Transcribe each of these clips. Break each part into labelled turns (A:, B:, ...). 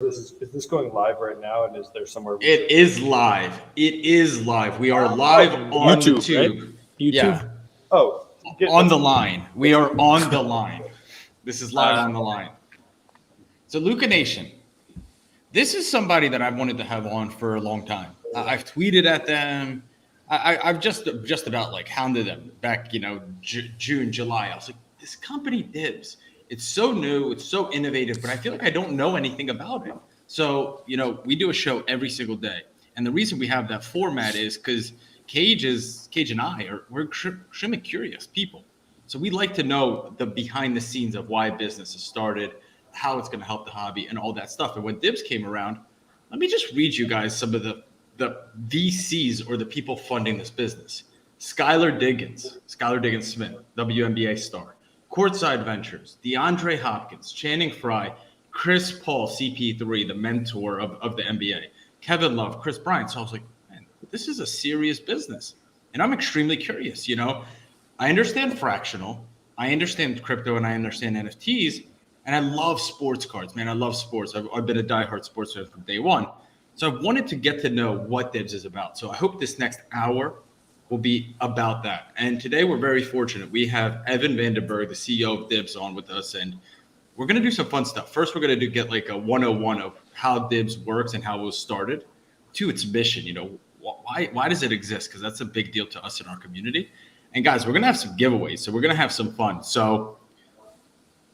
A: Is this going live right now? And is there somewhere?
B: It is live. It is live. We are live on YouTube.
C: Right? YouTube.
B: Yeah.
A: Oh,
B: On the line. We are on the line. This is live on the line. So LukaNation, this is somebody that I've wanted to have on for a long time. I've tweeted at them. I've just about like hounded them back, June, July. I was like, this company Dibbs, it's so new, it's so innovative, but I feel like I don't know anything about it. So, we do a show every single day. And the reason we have that format is because Cage and we're extremely curious people. So we like to know the behind the scenes of why business has started, how it's going to help the hobby and all that stuff. And when Dibbs came around, let me just read you guys some of the VCs or the people funding this business. Skylar Diggins Smith, WNBA star. Courtside Ventures, DeAndre Hopkins, Channing Frye, Chris Paul, CP3, the mentor of the NBA, Kevin Love, Chris Bryant. So I was like, man, this is a serious business. And I'm extremely curious, I understand fractional, I understand crypto, and I understand NFTs, and I love sports cards, man. I love sports. I've been a diehard sports fan from day one. So I wanted to get to know what Dibbs is about. So I hope this next hour will be about that. And today we're very fortunate. We have Evan Vandenberg, the CEO of Dibbs, on with us, and we're going to do some fun stuff. First, we're going to get like a 101 of how Dibbs works and how it was started. Two, its mission. Why does it exist? Because that's a big deal to us in our community. And guys, we're going to have some giveaways, so we're going to have some fun. So,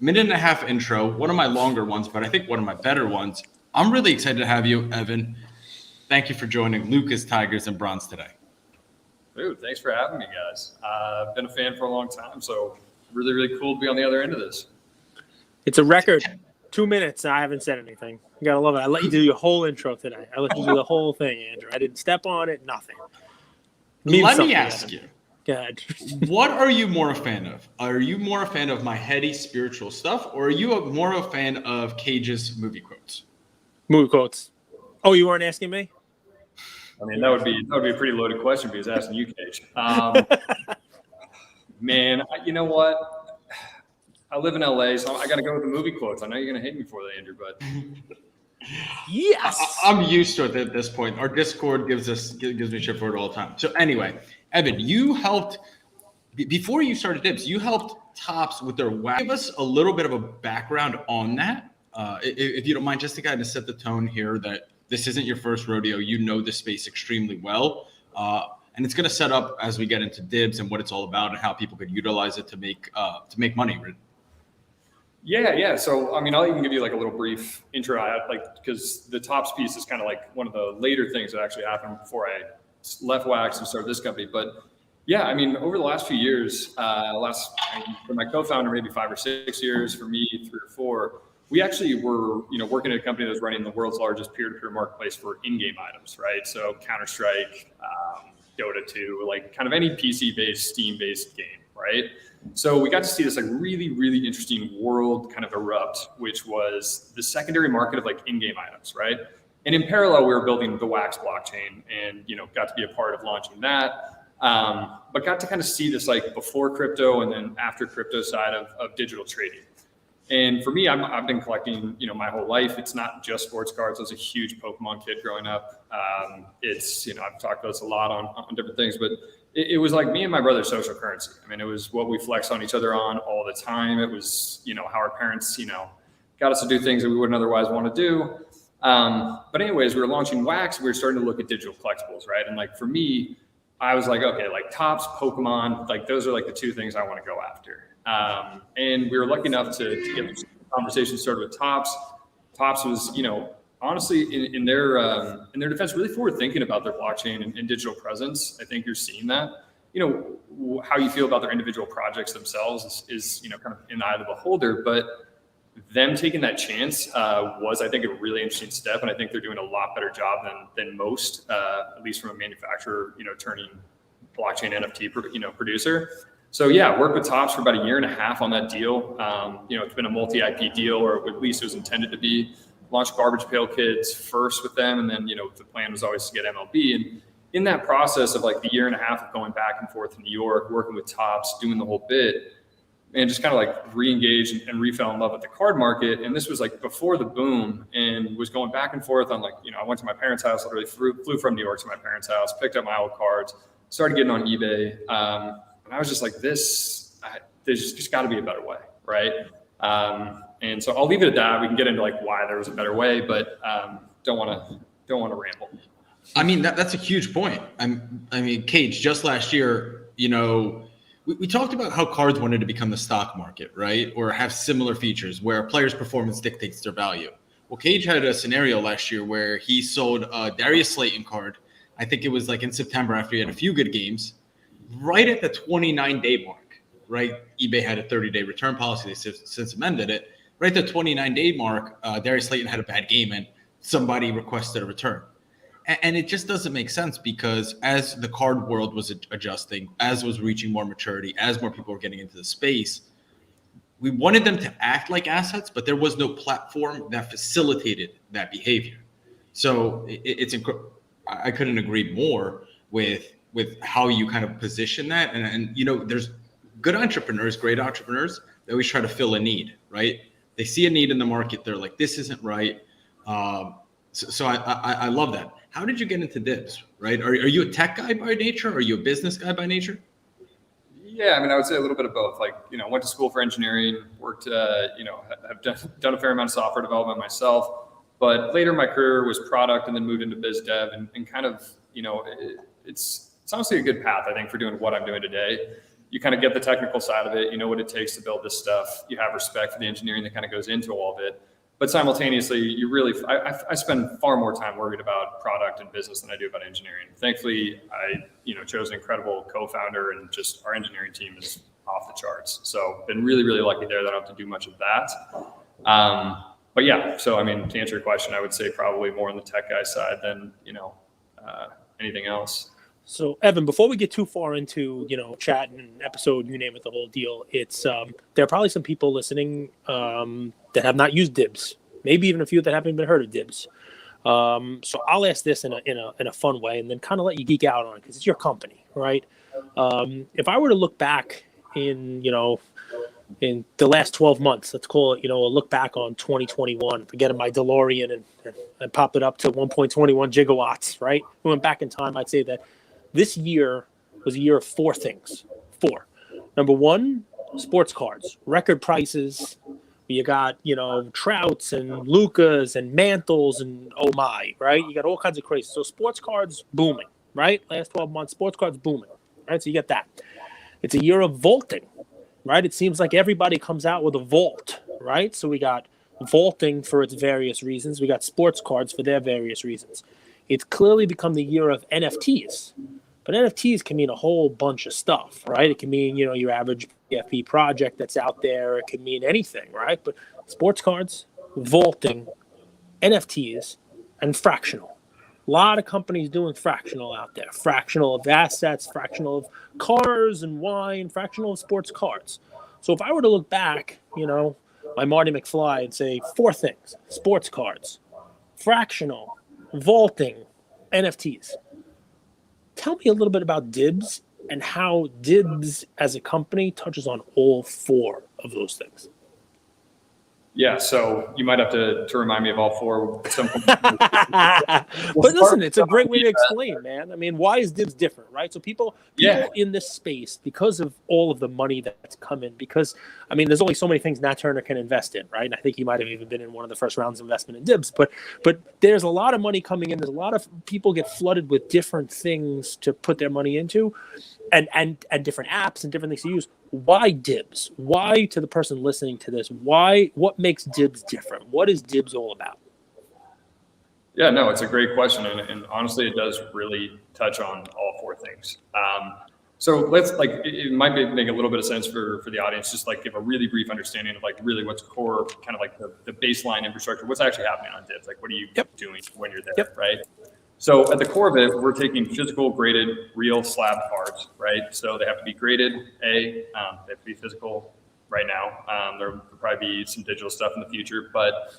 B: minute and a half intro, one of my longer ones, but I think one of my better ones. I'm really excited to have you, Evan. Thank you for joining Lucas, Tigers, and Bronze today.
D: Dude, thanks for having me, guys. I've been a fan for a long time, so really, really cool to be on the other end of this.
C: It's a record. 2 minutes. I haven't said anything. You gotta love it. I let you do your whole intro today. I let you do the whole thing, Andrew. I didn't step on it. Nothing.
B: Let me ask you.
C: God.
B: What are you more a fan of? Are you more a fan of my heady spiritual stuff, or are you more a fan of Cage's movie quotes?
C: Movie quotes. Oh, you weren't asking me?
D: I mean, that would be a pretty loaded question because asking you, Cage. Man, you know what? I live in LA, so I got to go with the movie quotes. I know you're going to hate me for that, Andrew, but
C: yes,
B: I'm used to it at this point. Our Discord gives me shit for it all the time. So anyway, Evan, you helped before you started Dibbs. You helped Topps with their wax. Give us a little bit of a background on that, if you don't mind, just to kind of set the tone here that this isn't your first rodeo. You know the space extremely well, and it's going to set up as we get into Dibbs and what it's all about and how people could utilize it to make money.
D: Yeah. So, I mean, I'll even give you like a little brief intro, because the Topps piece is kind of like one of the later things that actually happened before I left Wax and started this company. But yeah, I mean, over the last few years, for my co-founder, maybe 5 or 6 years, for me, 3 or 4, we actually were, working at a company that was running the world's largest peer-to-peer marketplace for in-game items, right? So Counter-Strike, Dota 2, like kind of any PC-based, Steam-based game, right? So we got to see this like really, really interesting world kind of erupt, which was the secondary market of like in-game items, right? And in parallel, we were building the Wax blockchain and, got to be a part of launching that. But got to kind of see this like before crypto and then after crypto side of digital trading. And for me, I've been collecting, my whole life. It's not just sports cards. I was a huge Pokemon kid growing up. It's, I've talked about this a lot on different things, but it was like me and my brother's social currency. I mean, it was what we flexed on each other on all the time. It was, how our parents, got us to do things that we wouldn't otherwise want to do. But anyways, we were launching Wax. We were starting to look at digital collectibles, right? And like for me, I was like, okay, like Topps, Pokemon, like those are like the 2 things I want to go after. And we were lucky enough to get this conversation started with Topps. Topps was, honestly, in their defense, really forward thinking about their blockchain and digital presence. I think you're seeing that. How you feel about their individual projects themselves is kind of in the eye of the beholder. But them taking that chance was, I think, a really interesting step, and I think they're doing a lot better job than most, at least from a manufacturer, turning blockchain NFT, producer. So yeah, worked with Topps for about 1.5 years on that deal. It's been a multi-IP deal, or at least it was intended to be. Launched Garbage Pail Kids first with them, and then the plan was always to get MLB. And in that process of like the 1.5 years of going back and forth in New York, working with Topps, doing the whole bit, and just kind of like re-engage and re-fell in love with the card market. And this was like before the boom, and was going back and forth on like, you know, I went to my parents' house, literally flew from New York to my parents' house, picked up my old cards, started getting on eBay. And I was just like, there's just got to be a better way, right? And so I'll leave it at that. We can get into like why there was a better way, but don't want to ramble.
B: I mean, that's a huge point. I mean, Cage, just last year, you know, we talked about how cards wanted to become the stock market, right? Or have similar features where a player's performance dictates their value. Well, Cage had a scenario last year where he sold a Darius Slayton card. I think it was like in September after he had a few good games, right at the 29-day mark, right? eBay had a 30-day return policy. They since amended it. Right at the 29-day mark, Darius Slayton had a bad game and somebody requested a return. And it just doesn't make sense because as the card world was adjusting, as was reaching more maturity, as more people were getting into the space, we wanted them to act like assets, but there was no platform that facilitated that behavior. So I couldn't agree more with how you kind of position that. And you know, there's good entrepreneurs, great entrepreneurs, they always try to fill a need, right? They see a need in the market. They're like, this isn't right. So I love that. How did you get into Dibbs, right? Are you a tech guy by nature? Or are you a business guy by nature?
D: Yeah, I mean, I would say a little bit of both. Like, you know, went to school for engineering, worked, you know, have done a fair amount of software development myself. But later in my career was product and then moved into biz dev and kind of, you know, it's honestly a good path, I think, for doing what I'm doing today. You kind of get the technical side of it. You know what it takes to build this stuff. You have respect for the engineering that kind of goes into all of it. But simultaneously, you really, I spend far more time worried about product and business than I do about engineering. Thankfully, I, you know, chose an incredible co-founder, and just our engineering team is off the charts. So been really, really lucky there that I don't have to do much of that. But yeah, so I mean, to answer your question, I would say probably more on the tech guy side than, you know, anything else.
C: So, Evan, before we get too far into, you know, chat and episode, you name it, the whole deal, it's there are probably some people listening that have not used Dibbs, maybe even a few that haven't even heard of Dibbs. So I'll ask this in a fun way, and then kind of let you geek out on it because it's your company, right? If I were to look back in the last 12 months, let's call it, you know, a look back on 2021, forgetting my DeLorean and pop it up to 1.21 gigawatts, right? We went back in time. I'd say that this year was a year of four things. Four. Number one, sports cards, record prices. You got, you know, Trouts and Lukas and Mantles and oh my, right? You got all kinds of crazy. So sports cards booming, right? Last 12 months, sports cards booming, right? So you get that. It's a year of vaulting, right? It seems like everybody comes out with a vault, right? So we got vaulting for its various reasons. We got sports cards for their various reasons. It's clearly become the year of NFTs. But NFTs can mean a whole bunch of stuff, right? It can mean, you know, your average PFP project that's out there. It can mean anything, right? But sports cards, vaulting, NFTs, and fractional. A lot of companies doing fractional out there. Fractional of assets, fractional of cars and wine, fractional of sports cards. So if I were to look back, you know, my Marty McFly and say four things: sports cards, fractional, vaulting, NFTs. Tell me a little bit about Dibbs and how Dibbs as a company touches on all four of those things.
D: Yeah, so you might have to remind me of all four.
C: But listen, it's a great way to explain, man. I mean, why is Dibbs different, right? So people in this space, because of all of the money that's come in, because, I mean, there's only so many things Nat Turner can invest in, right? And I think he might have even been in one of the first rounds of investment in Dibbs. But there's a lot of money coming in. There's a lot of people get flooded with different things to put their money into, and different apps and different things to use. Why Dibbs? Why, to the person listening to this, what makes Dibbs different? What is Dibbs all about?
D: Yeah, no, it's a great question. And honestly, it does really touch on all four things. So let's it might make a little bit of sense for the audience, just like give a really brief understanding of like really what's core, kind of like the baseline infrastructure, what's actually happening on Dibbs. Like, what are you doing when you're there, right? So at the core of it, we're taking physical graded real slab cards, right? So they have to be graded they have to be physical right now. There'll probably be some digital stuff in the future, but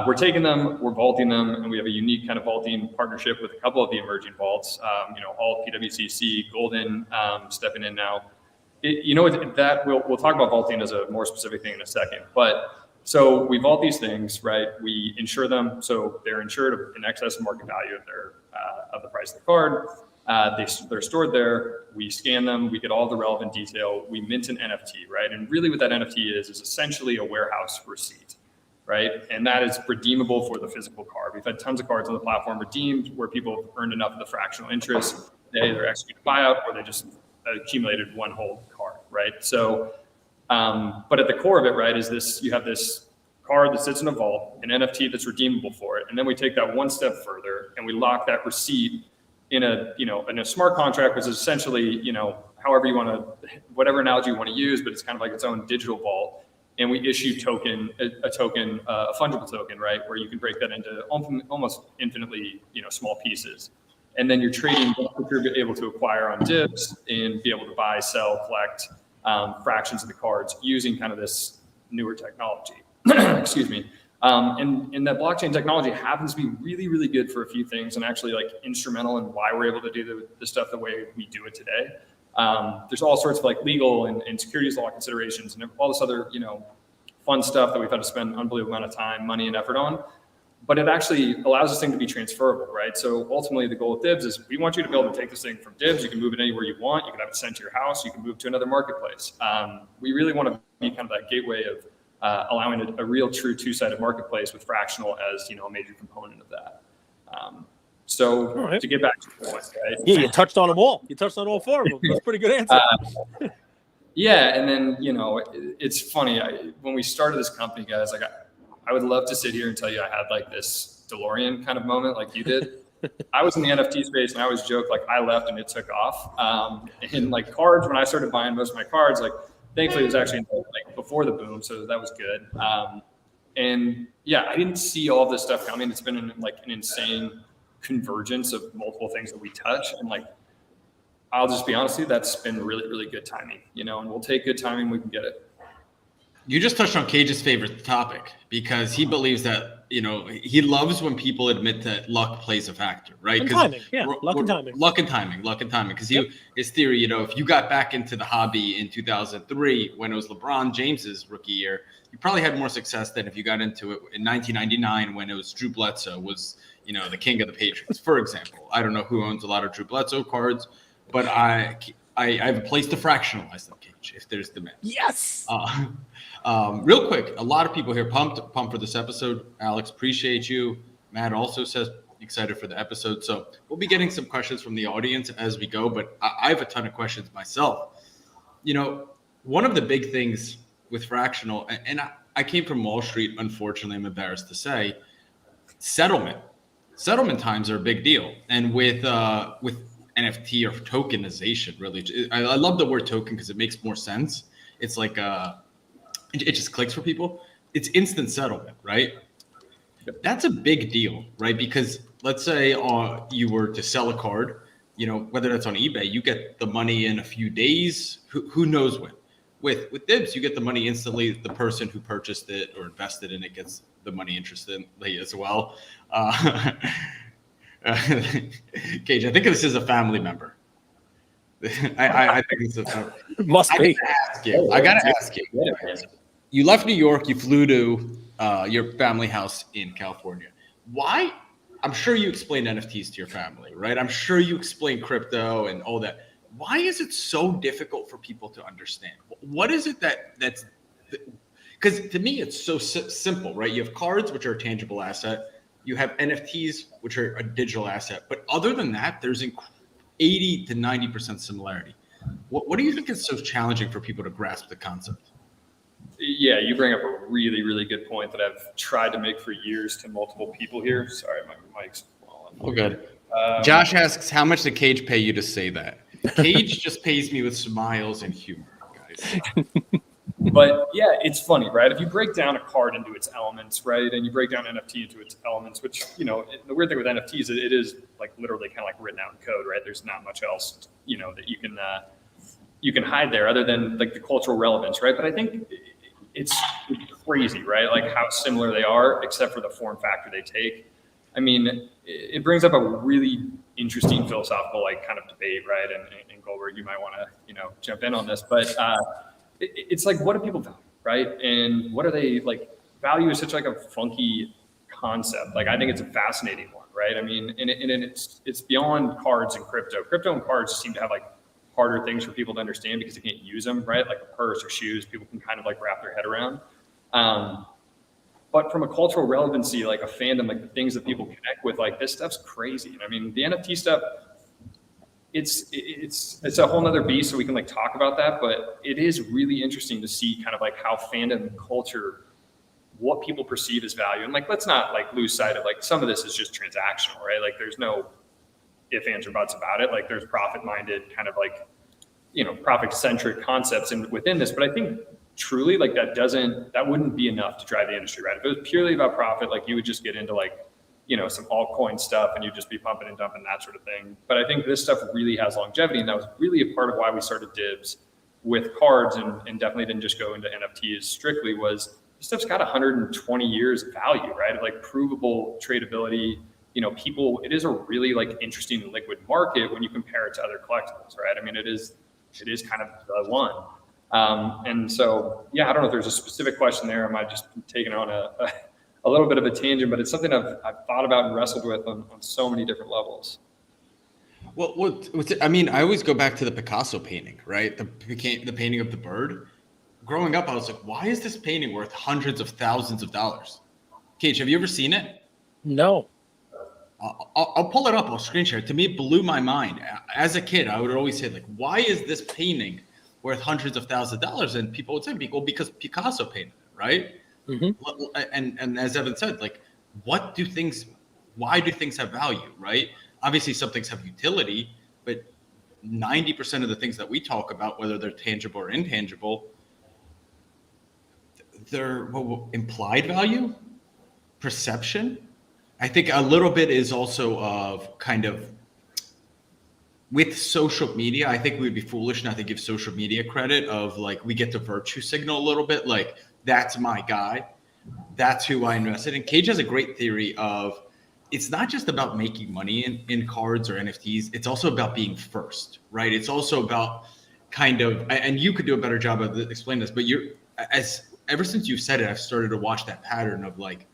D: we're taking them, we're vaulting them, and we have a unique kind of vaulting partnership with a couple of the emerging vaults, all PWCC, Golden stepping in now. that we'll talk about vaulting as a more specific thing in a second. But so we vault these things, right? We insure them, so they're insured in excess of market value of the price of the card. They're stored there. We scan them. We get all the relevant detail. We mint an NFT, right? And really, what that NFT is essentially a warehouse receipt, right? And that is redeemable for the physical card. We've had tons of cards on the platform redeemed where people have earned enough of the fractional interest. They either execute a buyout or they just accumulated one whole card, right? So, but at the core of it, right, is this: you have this card that sits in a vault, an NFT that's redeemable for it, and then we take that one step further and we lock that receipt in a smart contract, which is essentially, however you want to, whatever analogy you want to use, but it's kind of like its own digital vault. And we issue a fungible token, right, where you can break that into almost infinitely, small pieces. And then you're trading what you're able to acquire on Dibbs and be able to buy, sell, collect fractions of the cards using kind of this newer technology. Excuse me. And that blockchain technology happens to be really, really good for a few things and actually like instrumental in why we're able to do the stuff the way we do it today. There's all sorts of like legal and securities law considerations and all this other, fun stuff that we've had to spend an unbelievable amount of time, money, and effort on. But it actually allows this thing to be transferable, right? So ultimately the goal of Dibbs is we want you to be able to take this thing from Dibbs. You can move it anywhere you want. You can have it sent to your house. You can move to another marketplace. We really want to be kind of that gateway of allowing a real true two-sided marketplace with fractional as, a major component of that. To get back to the point, right?
C: Yeah, you touched on them all. You touched on all four of them. That's a pretty good answer.
D: Yeah, and then, it's funny. When we started this company, guys, like I would love to sit here and tell you I had like this DeLorean kind of moment like you did. I was in the NFT space and I always joke like I left and it took off. And like cards, when I started buying most of my cards, like thankfully it was actually like before the boom, so that was good. And yeah, I didn't see all this stuff coming. It's been an insane convergence of multiple things that we touch, and like I'll just be honest with you, that's been really, really good timing, and we'll take good timing, we can get it.
B: You just touched on Cage's favorite topic because he believes that, he loves when people admit that luck plays a factor, right?
C: And timing, yeah, luck and timing.
B: Luck and timing. Because his theory, if you got back into the hobby in 2003 when it was LeBron James's rookie year, you probably had more success than if you got into it in 1999 when it was Drew Bledsoe was, the king of the Patriots, for example. I don't know who owns a lot of Drew Bledsoe cards, but I have a place to fractionalize them, Cage, if there's demand.
C: Yes.
B: Real quick, a lot of people here pumped for this episode. Alex, appreciate you. Matt also says excited for the episode. So we'll be getting some questions from the audience as we go, but I have a ton of questions myself. One of the big things with fractional, and I came from Wall Street, unfortunately, I'm embarrassed to say, settlement times are a big deal. And with NFT or tokenization, really, I love the word token because it makes more sense. It's like it just clicks for people. It's instant settlement, right? That's a big deal, right? Because let's say you were to sell a card, whether that's on eBay, you get the money in a few days. Who knows when? With Dibbs, you get the money instantly. The person who purchased it or invested in it gets the money instantly as well. Cage, I think this is a family member. I think it's a family.
C: Must be.
B: I gotta ask you. You left New York. You flew to your family house in California. Why? I'm sure you explained NFTs to your family, right? I'm sure you explained crypto and all that. Why is it so difficult for people to understand? What is it that's? Because to me, it's so simple, right? You have cards, which are a tangible asset. You have NFTs, which are a digital asset. But other than that, there's 80 to 90% similarity. What do you think is so challenging for people to grasp the concept?
D: Yeah, you bring up a really, really good point that I've tried to make for years to multiple people here. Sorry, my mic's falling.
B: Oh, good. Josh asks, how much did Cage pay you to say that? Cage just pays me with smiles and humor, guys.
D: But yeah, it's funny, right? If you break down a card into its elements, right, and you break down NFT into its elements, which, the weird thing with NFTs, it is like literally kind of like written out in code, right? There's not much else, that you can hide there other than like the cultural relevance, right? But I think it's crazy, right? Like how similar they are, except for the form factor they take. I mean, it brings up a really interesting philosophical like kind of debate, right? And Goldberg, you might want to jump in on this, but it's like, what do people value, right? And what are they like? Value is such like a funky concept. Like I think it's a fascinating one, right? I mean, and it's beyond cards and crypto. Crypto and cards seem to have like harder things for people to understand because they can't use them, right? Like a purse or shoes, people can kind of like wrap their head around. But from a cultural relevancy, like a fandom, like the things that people connect with, like this stuff's crazy. I mean, the NFT stuff, it's a whole nother beast, so we can like talk about that. But it is really interesting to see kind of like how fandom culture, what people perceive as value, and like let's not like lose sight of like some of this is just transactional, right? Like there's no if, ands, or buts about it. Like there's profit-minded kind of like profit-centric concepts within this, but I think truly like that wouldn't be enough to drive the industry, right? If it was purely about profit, like you would just get into like some altcoin stuff and you'd just be pumping and dumping that sort of thing. But I think this stuff really has longevity, and that was really a part of why we started Dibbs with cards and definitely didn't just go into NFTs strictly. Was this stuff's got 120 years of value, right? Like provable tradability. People, it is a really like interesting and liquid market when you compare it to other collectibles, right? I mean, it is kind of the one. And so, yeah, I don't know if there's a specific question there. Am I just taking on a little bit of a tangent, but it's something I've thought about and wrestled with on so many different levels.
B: Well, I mean, I always go back to the Picasso painting, right? The painting of the bird. Growing up, I was like, why is this painting worth hundreds of thousands of dollars? Cage, have you ever seen it?
C: No.
B: I'll pull it up. I'll screen share it. To me, it blew my mind. As a kid, I would always say, like, why is this painting worth hundreds of thousands of dollars? And people would say, well, because Picasso painted it, right? Mm-hmm. And as Evan said, like, why do things have value, right? Obviously, some things have utility, but 90% of the things that we talk about, whether they're tangible or intangible, they're implied value, perception. I think a little bit is also of kind of with social media. I think we'd be foolish not to give social media credit of like we get to virtue signal a little bit, like that's my guy, that's who I invested in. Cage has a great theory of it's not just about making money in cards or NFTs. It's also about being first, right? It's also about kind of, and you could do a better job of explaining this, but ever since you've said it, I've started to watch that pattern of like,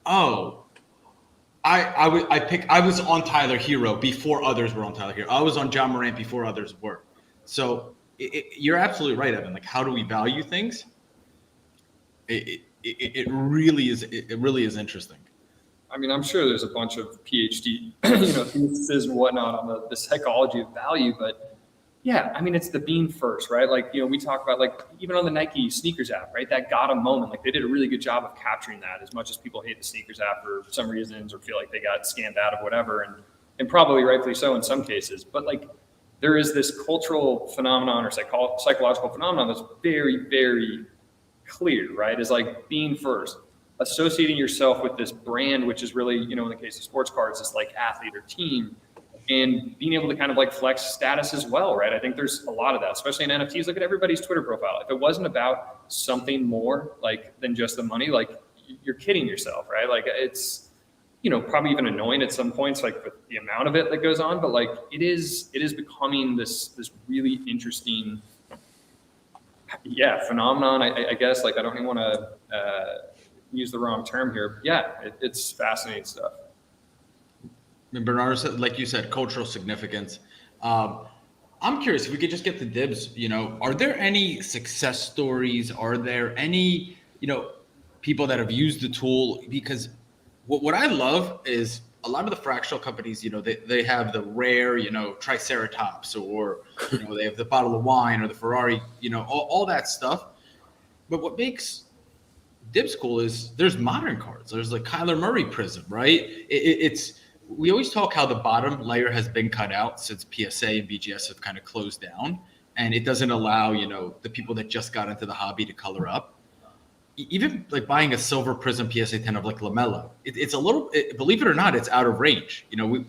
B: oh, I was on Tyler Hero before others were on Tyler Hero. I was on John Morant before others were. So you're absolutely right, Evan. Like, how do we value things? It really is interesting.
D: I mean, I'm sure there's a bunch of PhD, theses and whatnot on the psychology of value, but yeah, I mean, it's the being first, right? Like, we talk about like even on the Nike sneakers app, right? That got 'em moment. Like they did a really good job of capturing that, as much as people hate the sneakers app for some reasons or feel like they got scammed out of whatever. And probably rightfully so in some cases, but like there is this cultural phenomenon or psychological phenomenon that's very, very clear, right? Is like being first, associating yourself with this brand, which is really, in the case of sports cards, it's like athlete or team. And being able to kind of like flex status as well, right? I think there's a lot of that, especially in NFTs. Look at everybody's Twitter profile. If it wasn't about something more like than just the money, like you're kidding yourself, right? Like it's, probably even annoying at some points, like with the amount of it that goes on. But like it is becoming this really interesting, phenomenon. I guess like I don't even want to use the wrong term here. But yeah, it's fascinating stuff.
B: And Bernardo said, like you said, cultural significance. I'm curious if we could just get to Dibbs. Are there any success stories? Are there any, people that have used the tool? Because what I love is a lot of the fractional companies, they have the rare, Triceratops, or they have the bottle of wine or the Ferrari, all that stuff. But what makes Dibbs cool is there's modern cards. There's like Kyler Murray Prizm, right? We always talk how the bottom layer has been cut out since PSA and BGS have kind of closed down, and it doesn't allow, the people that just got into the hobby to color up. Even like buying a Silver Prizm PSA 10 of like LaMelo, it's a little, believe it or not, it's out of range.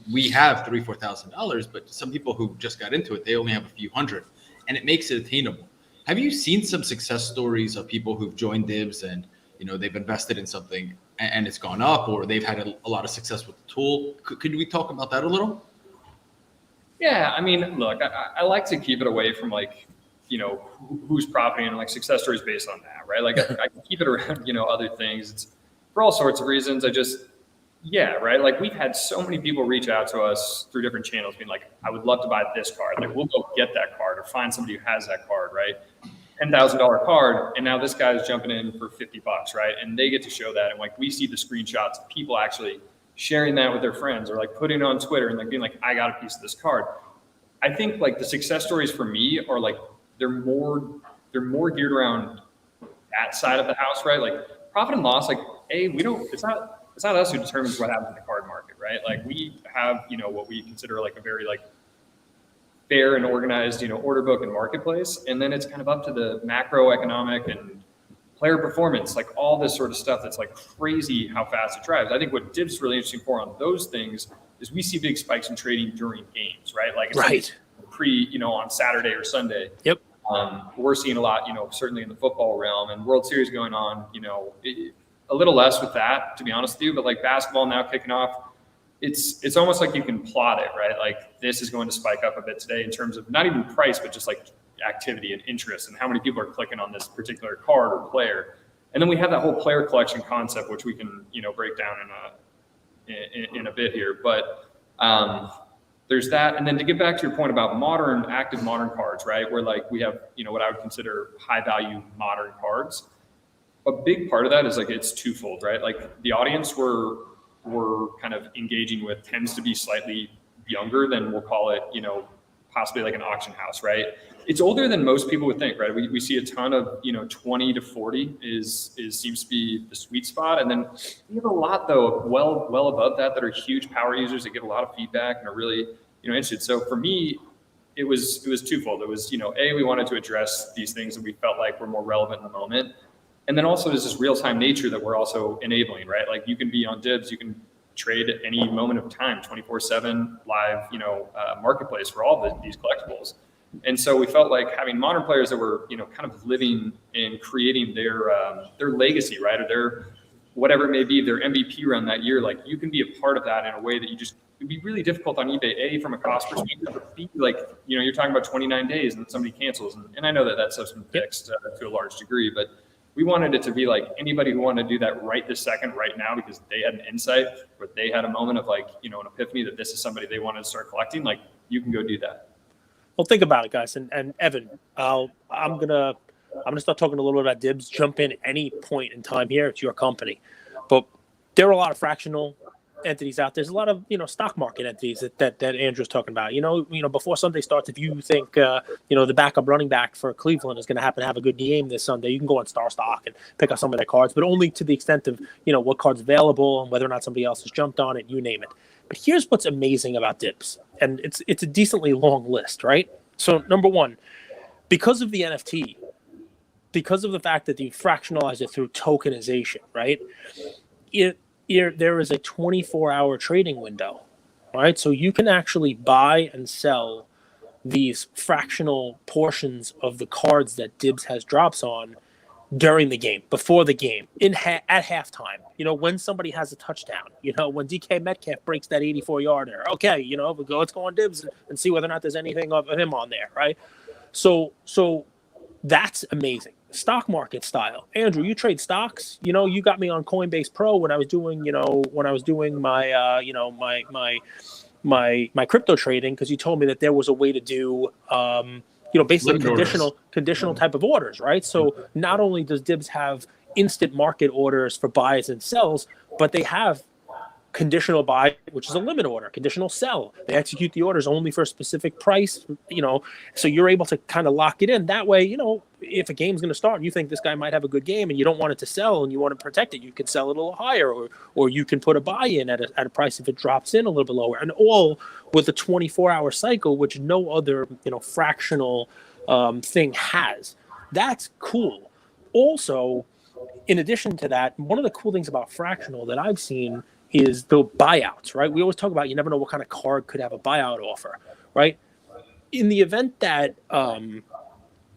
B: We have $3,000-$4,000, but some people who just got into it, they only have a few hundred, and it makes it attainable. Have you seen some success stories of people who've joined Dibbs and, they've invested in something and it's gone up, or they've had a lot of success with the tool. Could we talk about that a little?
D: Yeah, I mean, look, I like to keep it away from like, who's profiting and like success stories based on that, right? Like I can keep it around, other things. It's for all sorts of reasons. Right. Like we've had so many people reach out to us through different channels being like, I would love to buy this card. Like we'll go get that card or find somebody who has that card, right? $10,000 card. And now this guy's jumping in for $50, right? And they get to show that. And like, we see the screenshots of people actually sharing that with their friends or like putting it on Twitter and like being like, I got a piece of this card. I think like the success stories for me are like, they're more geared around that side of the house, right? Like profit and loss, like, it's not us who determines what happens in the card market, right? Like we have, what we consider like a very like fair and organized, order book and marketplace. And then it's kind of up to the macroeconomic and player performance, like all this sort of stuff that's like crazy how fast it drives. I think what Dibbs is really interesting for on those things is we see big spikes in trading during games, right? Like it's on Saturday or Sunday.
C: Yep.
D: We're seeing a lot, certainly in the football realm and World Series going on, a little less with that, to be honest with you, but like basketball now kicking off, it's almost like you can plot it, right? Like this is going to spike up a bit today in terms of not even price, but just like activity and interest and how many people are clicking on this particular card or player. And then we have that whole player collection concept, which we can, break down in a bit here. But there's that. And then to get back to your point about active modern cards, right? Where like we have, what I would consider high value modern cards. A big part of that is like it's twofold, right? Like the audience we're kind of engaging with tends to be slightly younger than we'll call it, possibly like an auction house, right? It's older than most people would think, right? We see a ton of, 20 to 40 seems to be the sweet spot. And then we have a lot though, well above that are huge power users that get a lot of feedback and are really, interested. So for me, it was twofold. It was, we wanted to address these things that we felt like were more relevant in the moment. And then also there's this real-time nature that we're also enabling, right? Like you can be on Dibbs, you can trade at any moment of time, 24/7 live, marketplace for all these collectibles. And so we felt like having modern players that were, kind of living and creating their legacy, right? Or their, whatever it may be, their MVP run that year, like you can be a part of that in a way that it'd be really difficult on eBay, A, from a cost perspective, but B, like, you're talking about 29 days and somebody cancels. And I know that stuff's been fixed to a large degree, but we wanted it to be like anybody who wanted to do that right this second, right now, because they had an insight or they had a moment of like, an epiphany that this is somebody they wanted to start collecting, like you can go do that.
C: Well, think about it, guys. And Evan, I'm gonna start talking a little bit about Dibbs. Jump in at any point in time here. It's your company. But there are a lot of fractional entities out there. There's a lot of, stock market entities that Andrew's talking about. Before Sunday starts, if you think, the backup running back for Cleveland is going to happen to have a good game this Sunday, you can go on Star Stock and pick up some of their cards, but only to the extent of, what card's available and whether or not somebody else has jumped on it, you name it. But here's what's amazing about Dibbs, and it's a decently long list, right? So number one, because of the NFT, because of the fact that you fractionalize it through tokenization, right? There is a 24-hour trading window, right? So you can actually buy and sell these fractional portions of the cards that Dibbs has drops on during the game, before the game, at halftime. When somebody has a touchdown. When DK Metcalf breaks that 84-yarder. Okay, let's go on Dibbs and see whether or not there's anything of him on there, right? So that's amazing. Stock market style. Andrew, you trade stocks. You got me on Coinbase Pro when I was doing, my crypto trading, because you told me that there was a way to do, basically conditional type of orders, right? So not only does Dibbs have instant market orders for buys and sells, but they have conditional buy, which is a limit order, conditional sell. They execute the orders only for a specific price, so you're able to kind of lock it in. That way, if a game's going to start and you think this guy might have a good game and you don't want it to sell and you want to protect it, you can sell it a little higher, or you can put a buy in at a price if it drops in a little bit lower, and all with a 24-hour cycle, which no other, fractional thing has. That's cool. Also, in addition to that, one of the cool things about fractional that I've seen is the buyouts, right? We always talk about you never know what kind of card could have a buyout offer, right? In the event that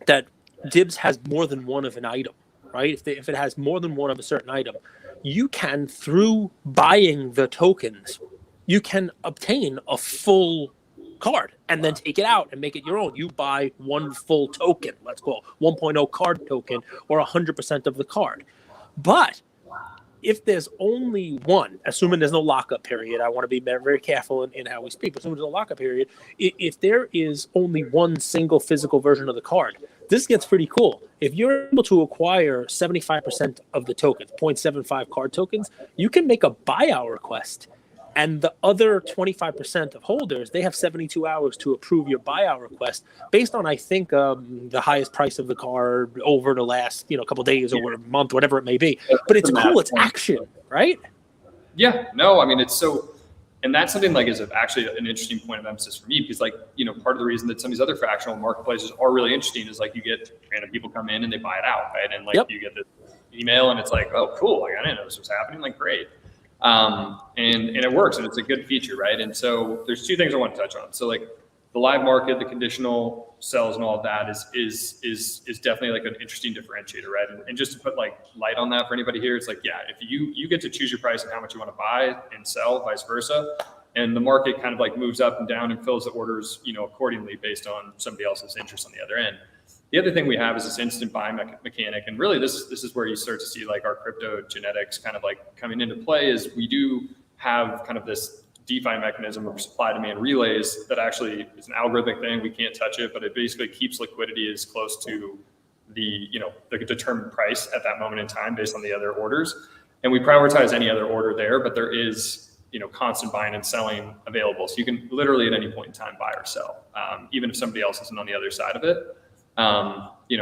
C: that Dibbs has more than one of an item, right? If it has more than one of a certain item, you can, through buying the tokens, you can obtain a full card and then take it out and make it your own. You buy one full token, let's call 1.0 card token, or 100% of the card. But if there's only one, assuming there's no lockup period, I want to be very, very careful in how we speak, but assuming there's no lockup period, if there is only one single physical version of the card, this gets pretty cool. If you're able to acquire 75% of the tokens, 0.75 card tokens, you can make a buyout request. And the other 25% of holders, they have 72 hours to approve your buyout request based on, I think, the highest price of the card over the last, couple of days or a month, whatever it may be. But it's cool. It's action, right?
D: Yeah. No, I mean, it's so, and that's something like is actually an interesting point of emphasis for me because part of the reason that some of these other fractional marketplaces are really interesting is you get random people come in and they buy it out, right? And you get the email and it's like, oh, cool. I didn't know this was happening. Great. And it works and it's a good feature, right? And so there's two things I want to touch on. So the live market, the conditional sells and all of that is definitely an interesting differentiator, right? And just to put light on that for anybody here, it's if you get to choose your price and how much you want to buy and sell, vice versa, and the market kind of moves up and down and fills the orders, accordingly based on somebody else's interest on the other end. The other thing we have is this instant buy mechanic. And really this is where you start to see our crypto genetics kind of coming into play is we do have kind of this DeFi mechanism of supply demand relays that actually is an algorithmic thing. We can't touch it, but it basically keeps liquidity as close to the determined price at that moment in time based on the other orders. And we prioritize any other order there, but there is, constant buying and selling available. So you can literally at any point in time buy or sell, even if somebody else isn't on the other side of it.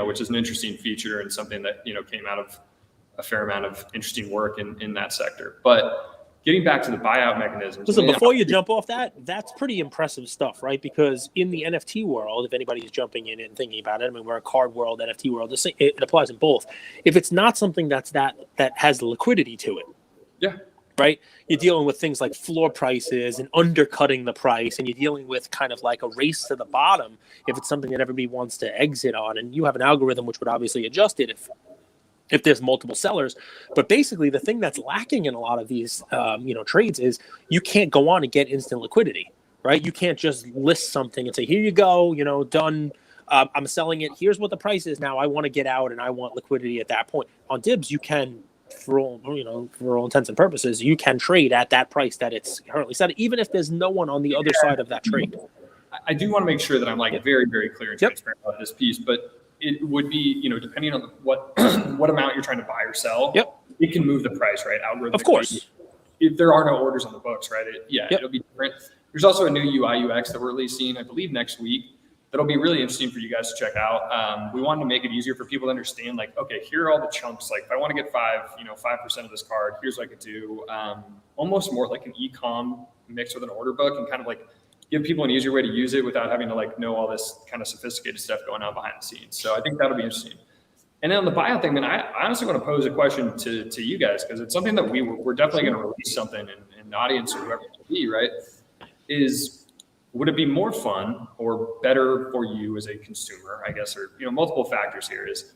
D: Which is an interesting feature and something that, came out of a fair amount of interesting work in that sector. But getting back to the buyout mechanisms.
C: Listen, before you jump off that's pretty impressive stuff, right? Because in the NFT world, if anybody's jumping in and thinking about it, we're a card world, NFT world, it applies in both. If it's not something that has liquidity to it.
D: Yeah.
C: Right? You're dealing with things like floor prices and undercutting the price, and you're dealing with kind of a race to the bottom if it's something that everybody wants to exit on. And you have an algorithm which would obviously adjust it if there's multiple sellers. But basically, the thing that's lacking in a lot of these trades is you can't go on and get instant liquidity, right? You can't just list something and say, here you go, done. I'm selling it. Here's what the price is now. I want to get out and I want liquidity at that point. On Dibbs, you can. For all intents and purposes, you can trade at that price that it's currently set, even if there's no one on the other side of that trade.
D: I do want to make sure that I'm very, very clear and transparent about this piece, but it would be, depending on what amount you're trying to buy or sell, it can move the price, right? Algorithmically.
C: Of course.
D: If there are no orders on the books, right? It'll be different. There's also a new UI UX that we're releasing, I believe next week. That'll be really interesting for you guys to check out. We wanted to make it easier for people to understand, okay, here are all the chunks. If I want to get 5% of this card, here's what I could do. Almost more like an e-com mixed with an order book and kind of give people an easier way to use it without having to know all this kind of sophisticated stuff going on behind the scenes. So I think that'll be interesting. And then on the buyout thing, man, I honestly want to pose a question to you guys because it's something that we're definitely going to release something in the audience or whoever it will be, right? Would it be more fun or better for you as a consumer, I guess, or, multiple factors here is,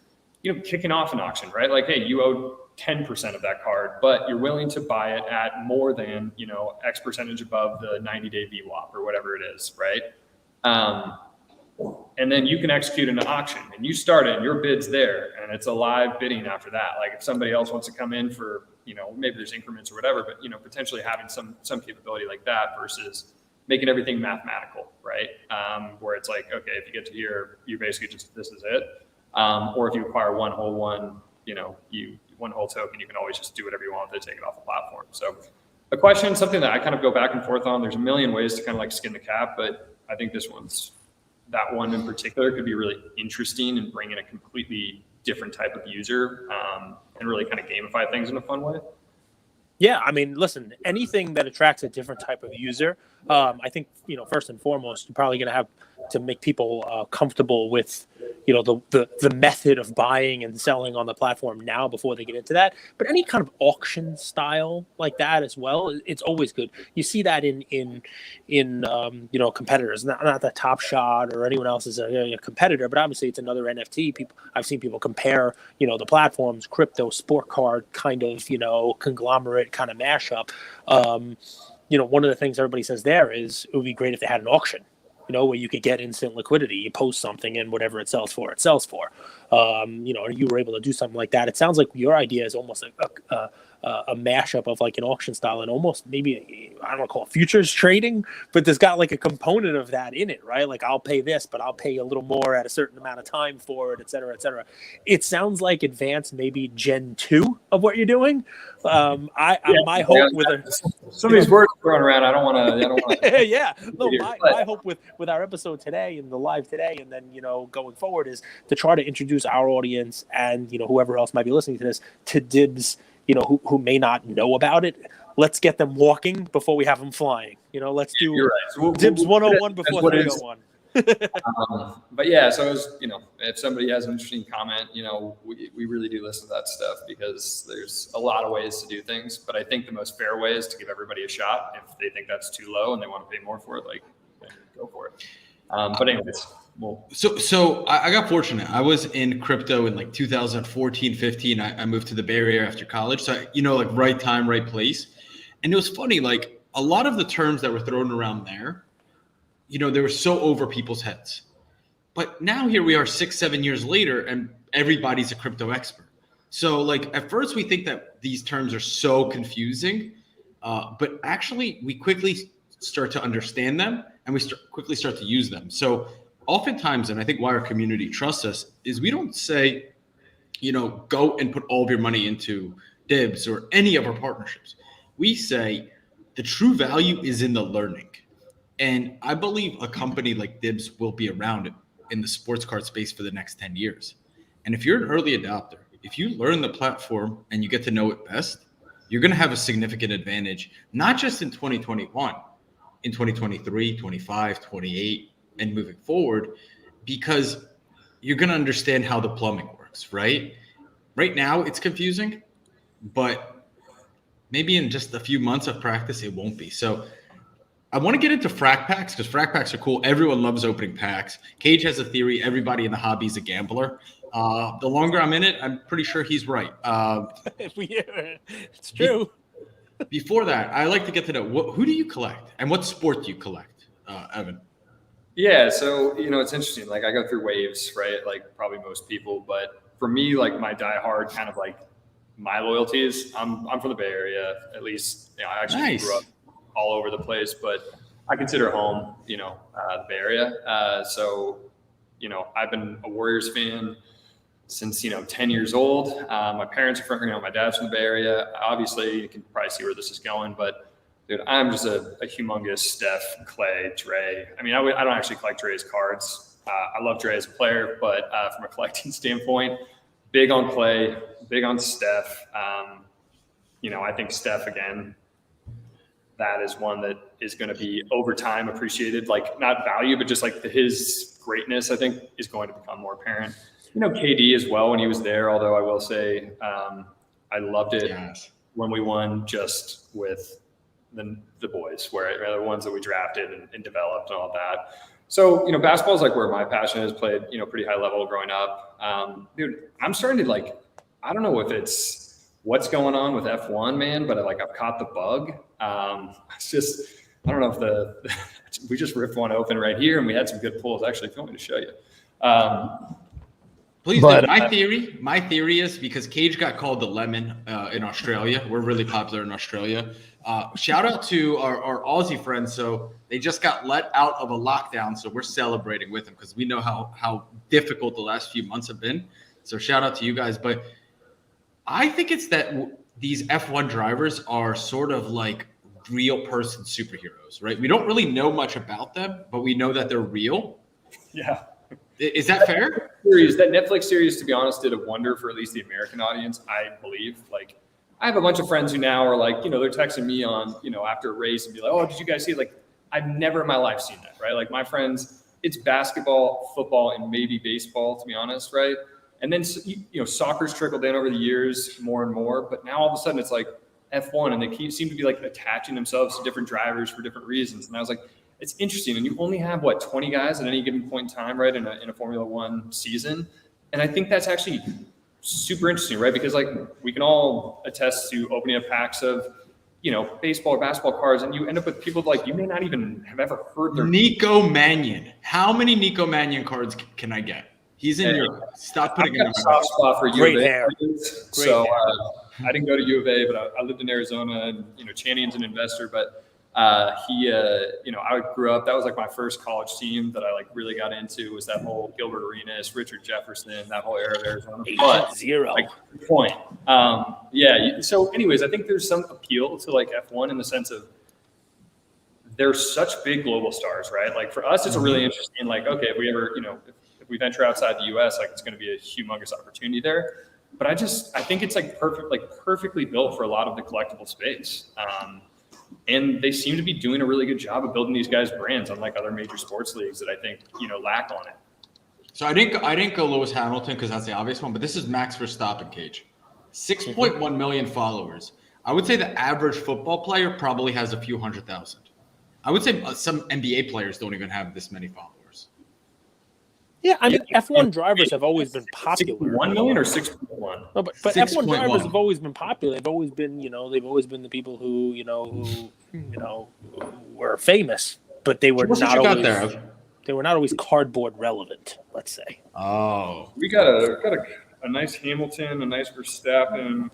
D: kicking off an auction, right? Hey, you owe 10% of that card, but you're willing to buy it at more than, X percentage above the 90-day VWAP or whatever it is, right? And then you can execute an auction and you start it and your bid's there and it's a live bidding after that. If somebody else wants to come in for, maybe there's increments or whatever, but, potentially having some capability like that versus making everything mathematical, right? Where it's okay, if you get to here, you basically just, this is it. Or if you acquire one whole token, you can always just do whatever you want to take it off the platform. So a question, something that I kind of go back and forth on, there's a million ways to kind of skin the cat, but I think that one in particular could be really interesting and bring in a completely different type of user and really kind of gamify things in a fun way.
C: Yeah, listen, anything that attracts a different type of user, I think, first and foremost, you're probably going to have to make people comfortable with, you know, the method of buying and selling on the platform now before they get into that. But any kind of auction style like that as well, it's always good. You see that in you know, competitors, not that Top Shot or anyone else is a competitor, but obviously it's another NFT. I've seen people compare, you know, the platforms, crypto, sport card kind of, you know, conglomerate kind of mashup. You know, one of the things everybody says there is it would be great if they had an auction, you know, where you could get instant liquidity. You post something and whatever it sells for, it sells for. You know, you were able to do something like that. It sounds like your idea is almost a mashup of like an auction style and almost maybe, I don't want to call it futures trading, but there's got like a component of that in it, right? Like I'll pay this, but I'll pay a little more at a certain amount of time for it, et cetera, et cetera. It sounds like advanced, maybe Gen 2 of what you're doing. My hope with
D: some of these words thrown around, I don't want to.
C: Yeah, no, my hope with our episode today and the live today, and then, you know, going forward is to try to introduce our audience and, you know, whoever else might be listening to this to Dibbs, you know, who may not know about it. Let's get them walking before we have them flying. You know, let's do right. Dibbs 101 before 301.
D: But yeah, so as you know, if somebody has an interesting comment, you know, we really do listen to that stuff because there's a lot of ways to do things. But I think the most fair way is to give everybody a shot. If they think that's too low and they want to pay more for it, like, go for it. But anyways. Well,
B: so I got fortunate. I was in crypto in like 2014, 15. I moved to the Bay Area after college. So, you know, like right time, right place. And it was funny, like a lot of the terms that were thrown around there, you know, they were so over people's heads. But now here we are 6-7 years later and everybody's a crypto expert. So like at first we think that these terms are so confusing, but actually we quickly start to understand them and we quickly start to use them. So oftentimes, and I think why our community trusts us, is we don't say, you know, go and put all of your money into Dibbs or any of our partnerships. We say the true value is in the learning. And I believe a company like Dibbs will be around in the sports card space for the next 10 years. And if you're an early adopter, if you learn the platform and you get to know it best, you're going to have a significant advantage, not just in 2021, in 2023, 25, 28, and moving forward, because you're going to understand how the plumbing works, right? Right now it's confusing, but maybe in just a few months of practice, it won't be. So I want to get into Frac-Packs because Frac-Packs are cool. Everyone loves opening packs. Cage has a theory. Everybody in the hobby is a gambler. The longer I'm in it, I'm pretty sure he's right.
C: It's true.
B: Before that, I like to get to know who do you collect and what sport do you collect, Evan?
D: Yeah, so, you know, it's interesting. Like I go through waves, right? Like probably most people, but for me, like my diehard kind of like my loyalties, I'm from the Bay Area, at least. You know, I actually grew up all over the place, but I consider home, you know, the Bay Area. So, you know, I've been a Warriors fan since, you know, 10 years old. My parents are from, you know, my dad's from the Bay Area. Obviously, you can probably see where this is going, but dude, I'm just a humongous Steph, Clay, Dre. I mean, I don't actually collect Dre's cards. I love Dre as a player, but from a collecting standpoint, big on Clay, big on Steph. You know, I think Steph, again, that is one that is going to be over time appreciated, like not value, but just like his greatness, I think, is going to become more apparent. You know, KD as well when he was there, although I will say I loved it when we won just with the boys, where the ones that we drafted and developed and all that. So, you know, basketball is like where my passion is. Played, you know, pretty high level growing up. Dude, I'm starting to like, I don't know if it's what's going on with F1, man, but I've caught the bug. It's just, I don't know if we just ripped one open right here and we had some good pulls. Actually, if you want me to show you.
B: Please do. My theory is because Cage got called the lemon in Australia. We're really popular in Australia. Shout out to our Aussie friends. So they just got let out of a lockdown. So we're celebrating with them because we know how difficult the last few months have been. So shout out to you guys. But I think it's that these F1 drivers are sort of like real person superheroes, right? We don't really know much about them, but we know that they're real.
D: Yeah.
B: Is that fair?
D: That Netflix series, to be honest, did a wonder for at least the American audience, I believe. Like, I have a bunch of friends who now are like, you know, they're texting me on, you know, after a race and be like, oh, did you guys see it? Like, I've never in my life seen that, right? Like, my friends it's basketball, football, and maybe baseball, to be honest, right? And then, soccer's trickled in over the years more and more, but now all of a sudden it's like F1, and they seem to be like attaching themselves to different drivers for different reasons. And I was like, it's interesting. And you only have 20 guys at any given point in time, right? In a Formula One season. And I think that's actually super interesting, right? Because like we can all attest to opening up packs of, baseball or basketball cards, and you end up with people like you may not even have ever heard their
B: Nico Mannion. How many Nico Mannion cards can I get? He's in Europe. Stop putting him in
D: a soft spot for
C: Great
D: U of A.
C: hair.
D: So I didn't go to U of A, but I lived in Arizona, and Channion's an investor, but I grew up. That was like my first college team that I like really got into, was that whole Gilbert Arenas, Richard Jefferson, that whole era of Arizona. But,
C: Zero.
D: like, good point. So anyways, I think there's some appeal to like F1 in the sense of they're such big global stars, right? Like for us, it's a really interesting, like, okay, if we ever, if we venture outside the US, like it's going to be a humongous opportunity there. But I think it's like perfectly built for a lot of the collectible space. And they seem to be doing a really good job of building these guys' brands, unlike other major sports leagues that I think, lack on it.
B: So I didn't go Lewis Hamilton because that's the obvious one, but this is Max Verstappen, Cage. 6.1 million followers. I would say the average football player probably has a few 100,000. I would say some NBA players don't even have this many followers.
C: Yeah, I mean, F1 drivers have always been popular.
D: 1 million or 6.1?
C: No, but F1 drivers have always been popular. They've always been, they've always been the people who were famous, but they were not always. They were not always cardboard relevant, let's say.
B: Oh,
D: we got a nice Hamilton, a nice Verstappen.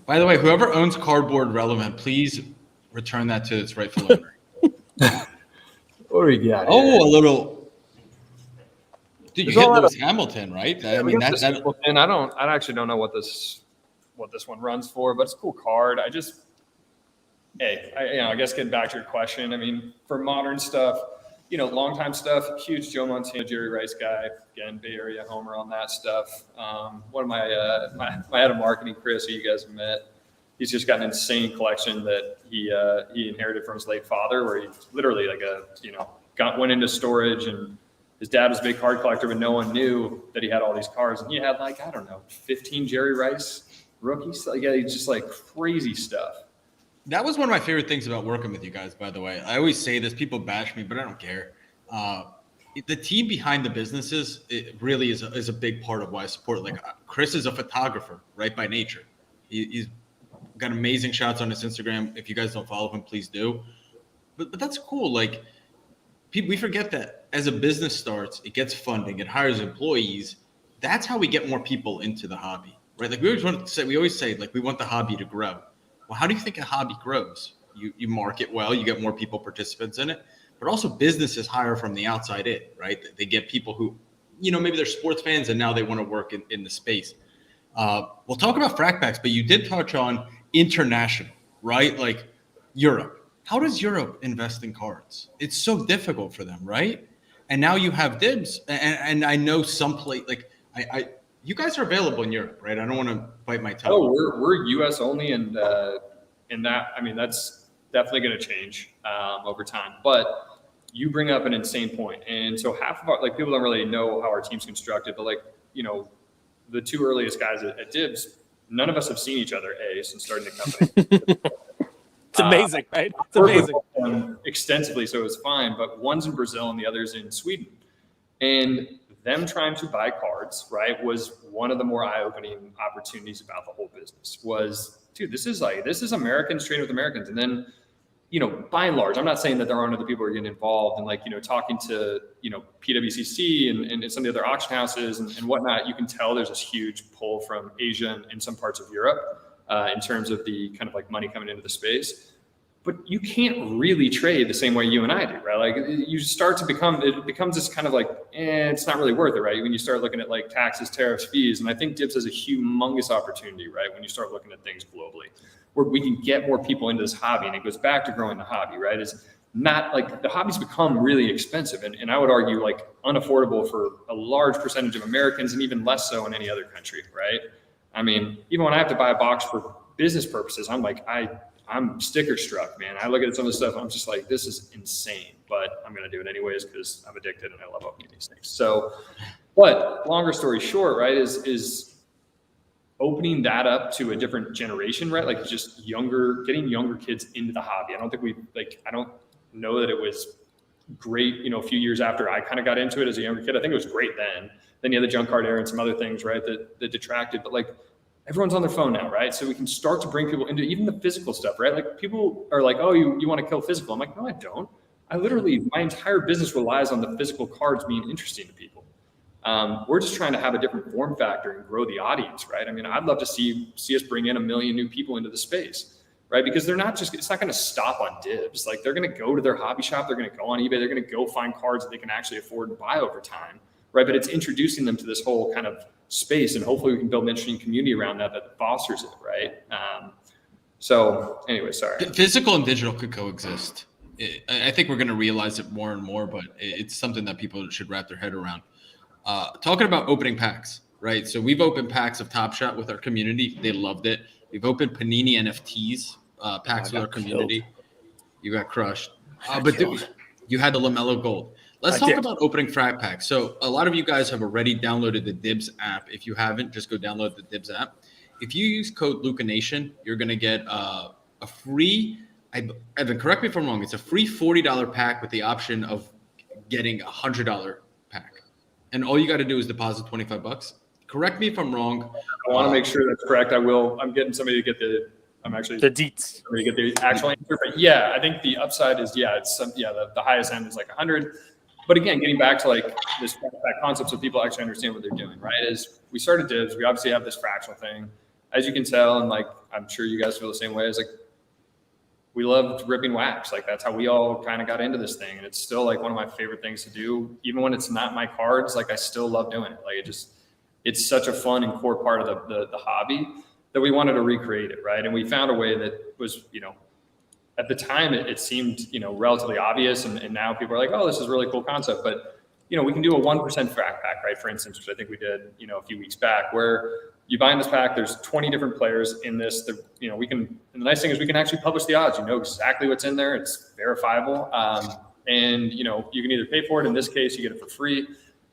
B: By the way, whoever owns cardboard relevant, please return that to its rightful owner.
A: What do we got?
B: Oh, a little. Dude, you hit Lewis Hamilton, right? I mean, that's.
D: And I actually don't know what this one runs for, but it's a cool card. I guess getting back to your question, I mean, for modern stuff, long time stuff, huge Joe Montana, Jerry Rice guy, again, Bay Area homer on that stuff. One of my head of marketing, Chris, who you guys have met, he's just got an insane collection that he inherited from his late father, where he literally went into storage, and his dad was a big card collector, but no one knew that he had all these cards. And he had 15 Jerry Rice rookies. He's just like crazy stuff.
B: That was one of my favorite things about working with you guys, by the way. I always say this, people bash me, but I don't care. The team behind the businesses, it really is a big part of why I support. Like Chris is a photographer, right, by nature. He's got amazing shots on his Instagram. If you guys don't follow him, please do. But that's cool. Like, we forget that as a business starts, it gets funding, it hires employees. That's how we get more people into the hobby, right? Like we always say, like, we want the hobby to grow. Well, how do you think a hobby grows? You market well, you get more participants in it, but also businesses hire from the outside in, right? They get people who, maybe they're sports fans and now they want to work in the space. We'll talk about Frac-Packs, but you did touch on international, right? Like Europe. How does Europe invest in cards? It's so difficult for them, right? And now you have Dibbs, and I know some place you guys are available in Europe, right? I don't want to bite my tongue.
D: Oh, we're US only, and that, I mean, that's definitely going to change over time. But you bring up an insane point, and so half of our people don't really know how our team's constructed, but the two earliest guys at Dibbs, none of us have seen each other since starting the company.
C: It's amazing, right? It's amazing.
D: Extensively, so it was fine. But one's in Brazil and the other's in Sweden. And them trying to buy cards, right, was one of the more eye-opening opportunities about the whole business. Was, dude, this is Americans trading with Americans. And then, by and large, I'm not saying that there aren't other people who are getting involved and talking to, PWCC and some of the other auction houses and whatnot. You can tell there's this huge pull from Asia and some parts of Europe. In terms of the kind of money coming into the space, but you can't really trade the same way you and I do, right? You start to it becomes this kind of it's not really worth it, right? When you start looking at taxes, tariffs, fees, and I think Dibbs has a humongous opportunity, right? When you start looking at things globally, where we can get more people into this hobby, and it goes back to growing the hobby, right? It's not the hobby's become really expensive, and I would argue unaffordable for a large percentage of Americans, and even less so in any other country, right? I mean, even when I have to buy a box for business purposes, I'm I I'm sticker struck, man. I look at some of the stuff, I'm just like, this is insane, but I'm going to do it anyways because I'm addicted and I love opening these things. So, but longer story short, right, is opening that up to a different generation, right? Like just getting younger kids into the hobby. I don't know that it was great, a few years after I kind of got into it as a younger kid. I think it was great then. Then you had the junk card era and some other things, right, that detracted. But like everyone's on their phone now, right? So we can start to bring people into even the physical stuff, right? Like people are like, oh, you want to kill physical. I'm like, no, I don't. My entire business relies on the physical cards being interesting to people. We're just trying to have a different form factor and grow the audience, right? I mean, I'd love to see us bring in 1 million new people into the space, right? Because it's not going to stop on Dibbs. Like they're going to go to their hobby shop. They're going to go on eBay. They're going to go find cards that they can actually afford and buy over time, right? But it's introducing them to this whole kind of space. And hopefully we can build an interesting community around that fosters it, right? So anyway, sorry.
B: Physical and digital could coexist. I think we're going to realize it more and more, but it's something that people should wrap their head around. Talking about opening packs, right? So we've opened packs of Top Shot with our community. They loved it. We've opened Panini NFTs packs with our community. Killed. You got crushed. But you had the LaMelo Gold. Let's talk about opening Frac-Pack. So a lot of you guys have already downloaded the Dibbs app. If you haven't, just go download the Dibbs app. If you use code LukaNation, you're going to get a free, Evan, correct me if I'm wrong, it's a free $40 pack with the option of getting a $100 pack. And all you got to do is deposit $25. Correct me if I'm wrong.
D: I want to make sure that's correct. I will. I'm getting somebody to get the deets. Somebody to get the actual answer. But yeah, I think the upside is the highest end is like 100. But again, getting back to like this concept so people actually understand what they're doing, right? Is we started Dibbs. We obviously have this fractional thing, as you can tell, and like I'm sure you guys feel the same way. It's like we loved ripping wax. Like that's how we all kind of got into this thing. And it's still like one of my favorite things to do. Even when it's not my cards, like I still love doing it. Like it's such a fun and core part of the hobby that we wanted to recreate it, right? And we found a way that was, at the time it seemed, relatively obvious. And now people are like, oh, this is a really cool concept. But, we can do a 1% Frac-Pack, right? For instance, which I think we did, a few weeks back, where you buy in this pack, there's 20 different players in this. We can, and the nice thing is we can actually publish the odds. You know exactly what's in there. It's verifiable. And, you can either pay for it. In this case, you get it for free.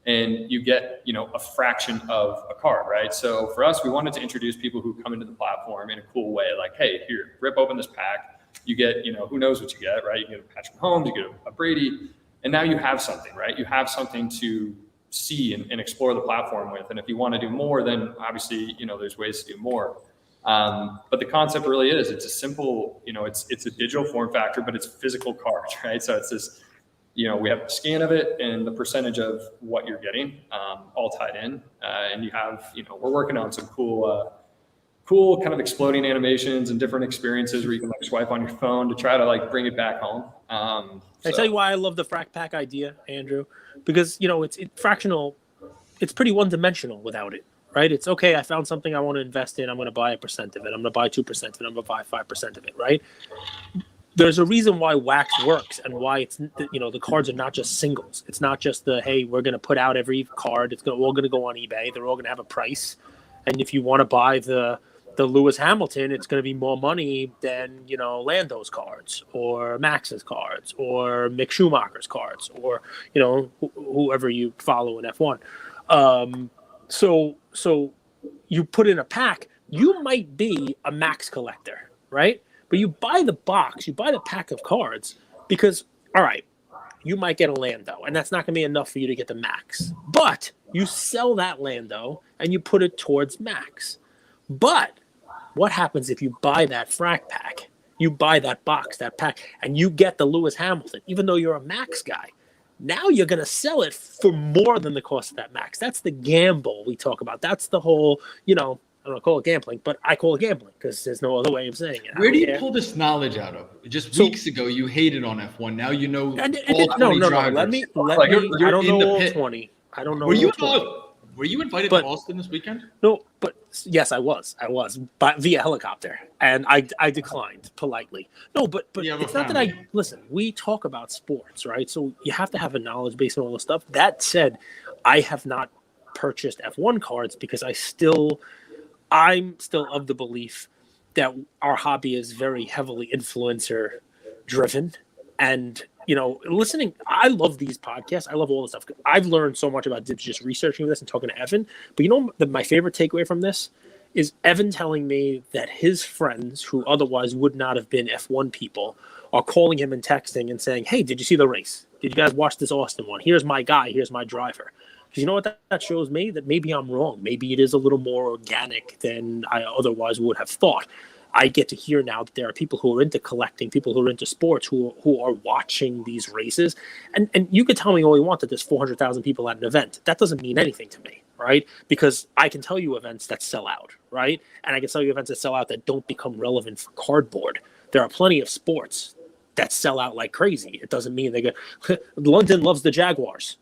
D: And you get, a fraction of a card, right? So for us, we wanted to introduce people who come into the platform in a cool way. Like, hey, here, rip open this pack. You get, who knows what you get, right? You get a Patrick Mahomes, you get a Brady, and now you have something, right? You have something to see and explore the platform with. And if you want to do more, then obviously, there's ways to do more. But the concept really is, it's a simple, it's a digital form factor, but it's physical cards, right? So it's this, we have a scan of it and the percentage of what you're getting all tied in. And you have, we're working on some cool kind of exploding animations and different experiences where you can like swipe on your phone to try to like bring it back home.
C: I tell you why I love the Frac-Pack idea, Andrew, because, it's fractional. It's pretty one-dimensional without it, right? It's okay. I found something I want to invest in. I'm going to buy 1% of it. I'm going to buy 2% of it. I'm going to buy 5% of it, right? There's a reason why wax works and why it's, the cards are not just singles. It's not just hey, we're going to put out every card. It's all going to go on eBay. They're all going to have a price. And if you want to buy the Lewis Hamilton, it's going to be more money than, Lando's cards or Max's cards or Mick Schumacher's cards or, whoever you follow in F1. So you put in a pack, you might be a Max collector, right? But you buy the box, you buy the pack of cards because, all right, you might get a Lando, and that's not going to be enough for you to get the Max. But you sell that Lando, and you put it towards Max. But what happens if you buy that Frac-Pack? You buy that box, that pack, and you get the Lewis Hamilton, even though you're a Max guy. Now you're going to sell it for more than the cost of that Max. That's the gamble we talk about. That's the whole, I don't call it gambling, but I call it gambling because there's no other way of saying it.
B: Where do you pull this knowledge out of? Just weeks ago, you hated on F1. Now you know all 20 drivers.
C: Let me. I don't know all 20. I don't know.
B: Were you invited to Austin this weekend?
C: No, but yes, I was, but via helicopter, and I declined politely. No, but it's not that I listen. We talk about sports, right? So you have to have a knowledge base on all the stuff. That said, I have not purchased F1 cards because I'm still of the belief that our hobby is very heavily influencer driven. And, listening, I love these podcasts. I love all this stuff. I've learned so much about Dibbs just researching this and talking to Evan. But my favorite takeaway from this is Evan telling me that his friends, who otherwise would not have been F1 people, are calling him and texting and saying, hey, did you see the race? Did you guys watch this Austin one? Here's my guy. Here's my driver. Because you know what that shows me? That maybe I'm wrong. Maybe it is a little more organic than I otherwise would have thought. I get to hear now that there are people who are into collecting, people who are into sports, who are watching these races. And you could tell me all you want that there's 400,000 people at an event. That doesn't mean anything to me, right? Because I can tell you events that sell out, right? And I can tell you events that sell out that don't become relevant for cardboard. There are plenty of sports that sell out like crazy. It doesn't mean they go, London loves the Jaguars,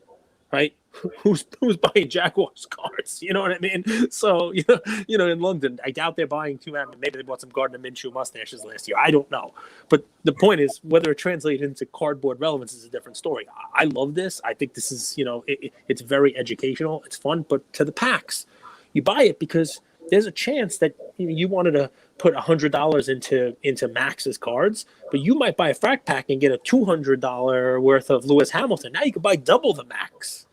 C: right? Who's buying Jaguars cards? You know what I mean? So, in London, I doubt they're buying maybe they bought some Gardner Minshew mustaches last year. I don't know. But the point is, whether it translates into cardboard relevance is a different story. I love this. I think this is, it's very educational. It's fun. But to the packs, you buy it because there's a chance that you wanted to put $100 into Max's cards, but you might buy a Frac-Pack and get a $200 worth of Lewis Hamilton. Now you can buy double the Max.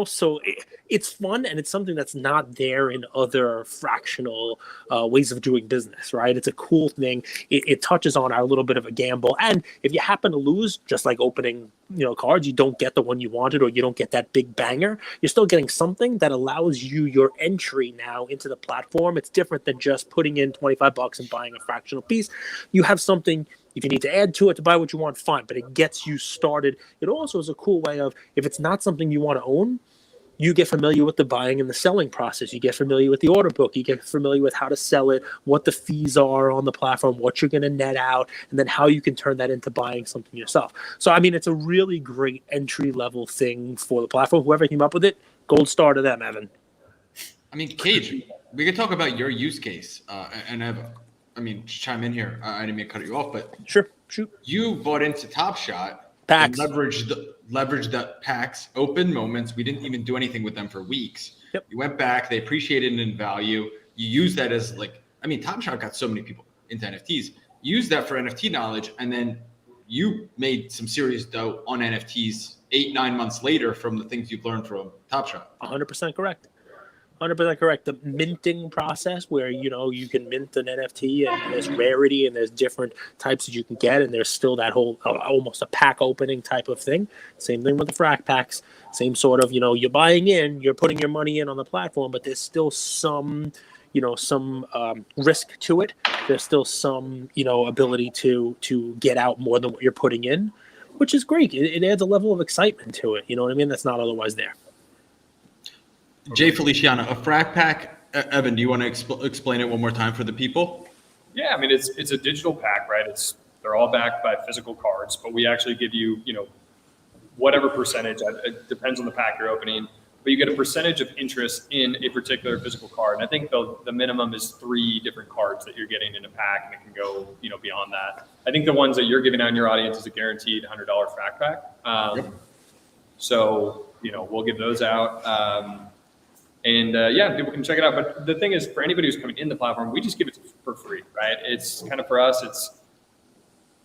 C: So it's fun, and it's something that's not there in other fractional ways of doing business, right? It's a cool thing. It touches on our little bit of a gamble. And if you happen to lose, just like opening, cards, you don't get the one you wanted or you don't get that big banger, you're still getting something that allows you your entry now into the platform. It's different than just putting in $25 and buying a fractional piece. You have something. If you need to add to it to buy what you want, fine, but it gets you started. It also is a cool way of, if it's not something you want to own, you get familiar with the buying and the selling process. You get familiar with the order book. You get familiar with how to sell it, what the fees are on the platform, what you're going to net out, and then how you can turn that into buying something yourself. So, it's a really great entry-level thing for the platform. Whoever came up with it, gold star to them, Evan.
B: Cage, we could talk about your use case, and Evan. Chime in here. I didn't mean to cut you off, but
C: sure, shoot.
B: You bought into Top Shot,
C: packs,
B: and leveraged the packs, open moments. We didn't even do anything with them for weeks.
C: Yep.
B: You went back, they appreciated it in value. You use that as Top Shot got so many people into NFTs. Use that for NFT knowledge, and then you made some serious dough on NFTs 8-9 months later from the things you've learned from Top Shot.
C: 100% correct. 100% correct. The minting process where, you can mint an NFT and there's rarity and there's different types that you can get. And there's still that whole almost a pack opening type of thing. Same thing with the Frac Packs. Same sort of, you're buying in, you're putting your money in on the platform, but there's still some risk to it. There's still some, ability to get out more than what you're putting in, which is great. It adds a level of excitement to it. You know what I mean? That's not otherwise there.
B: Jay Feliciano, a Frac-Pack. Evan, do you want to explain it one more time for the people?
D: Yeah, it's a digital pack, right? They're all backed by physical cards, but we actually give you, whatever percentage. It depends on the pack you're opening, but you get a percentage of interest in a particular physical card. And I think the minimum is 3 different cards that you're getting in a pack, and it can go, beyond that. I think the ones that you're giving out in your audience is a guaranteed $100 Frac-Pack.
B: Yep.
D: So, we'll give those out. People can check it out. But the thing is, for anybody who's coming in the platform, we just give it for free, right? It's kind of for us.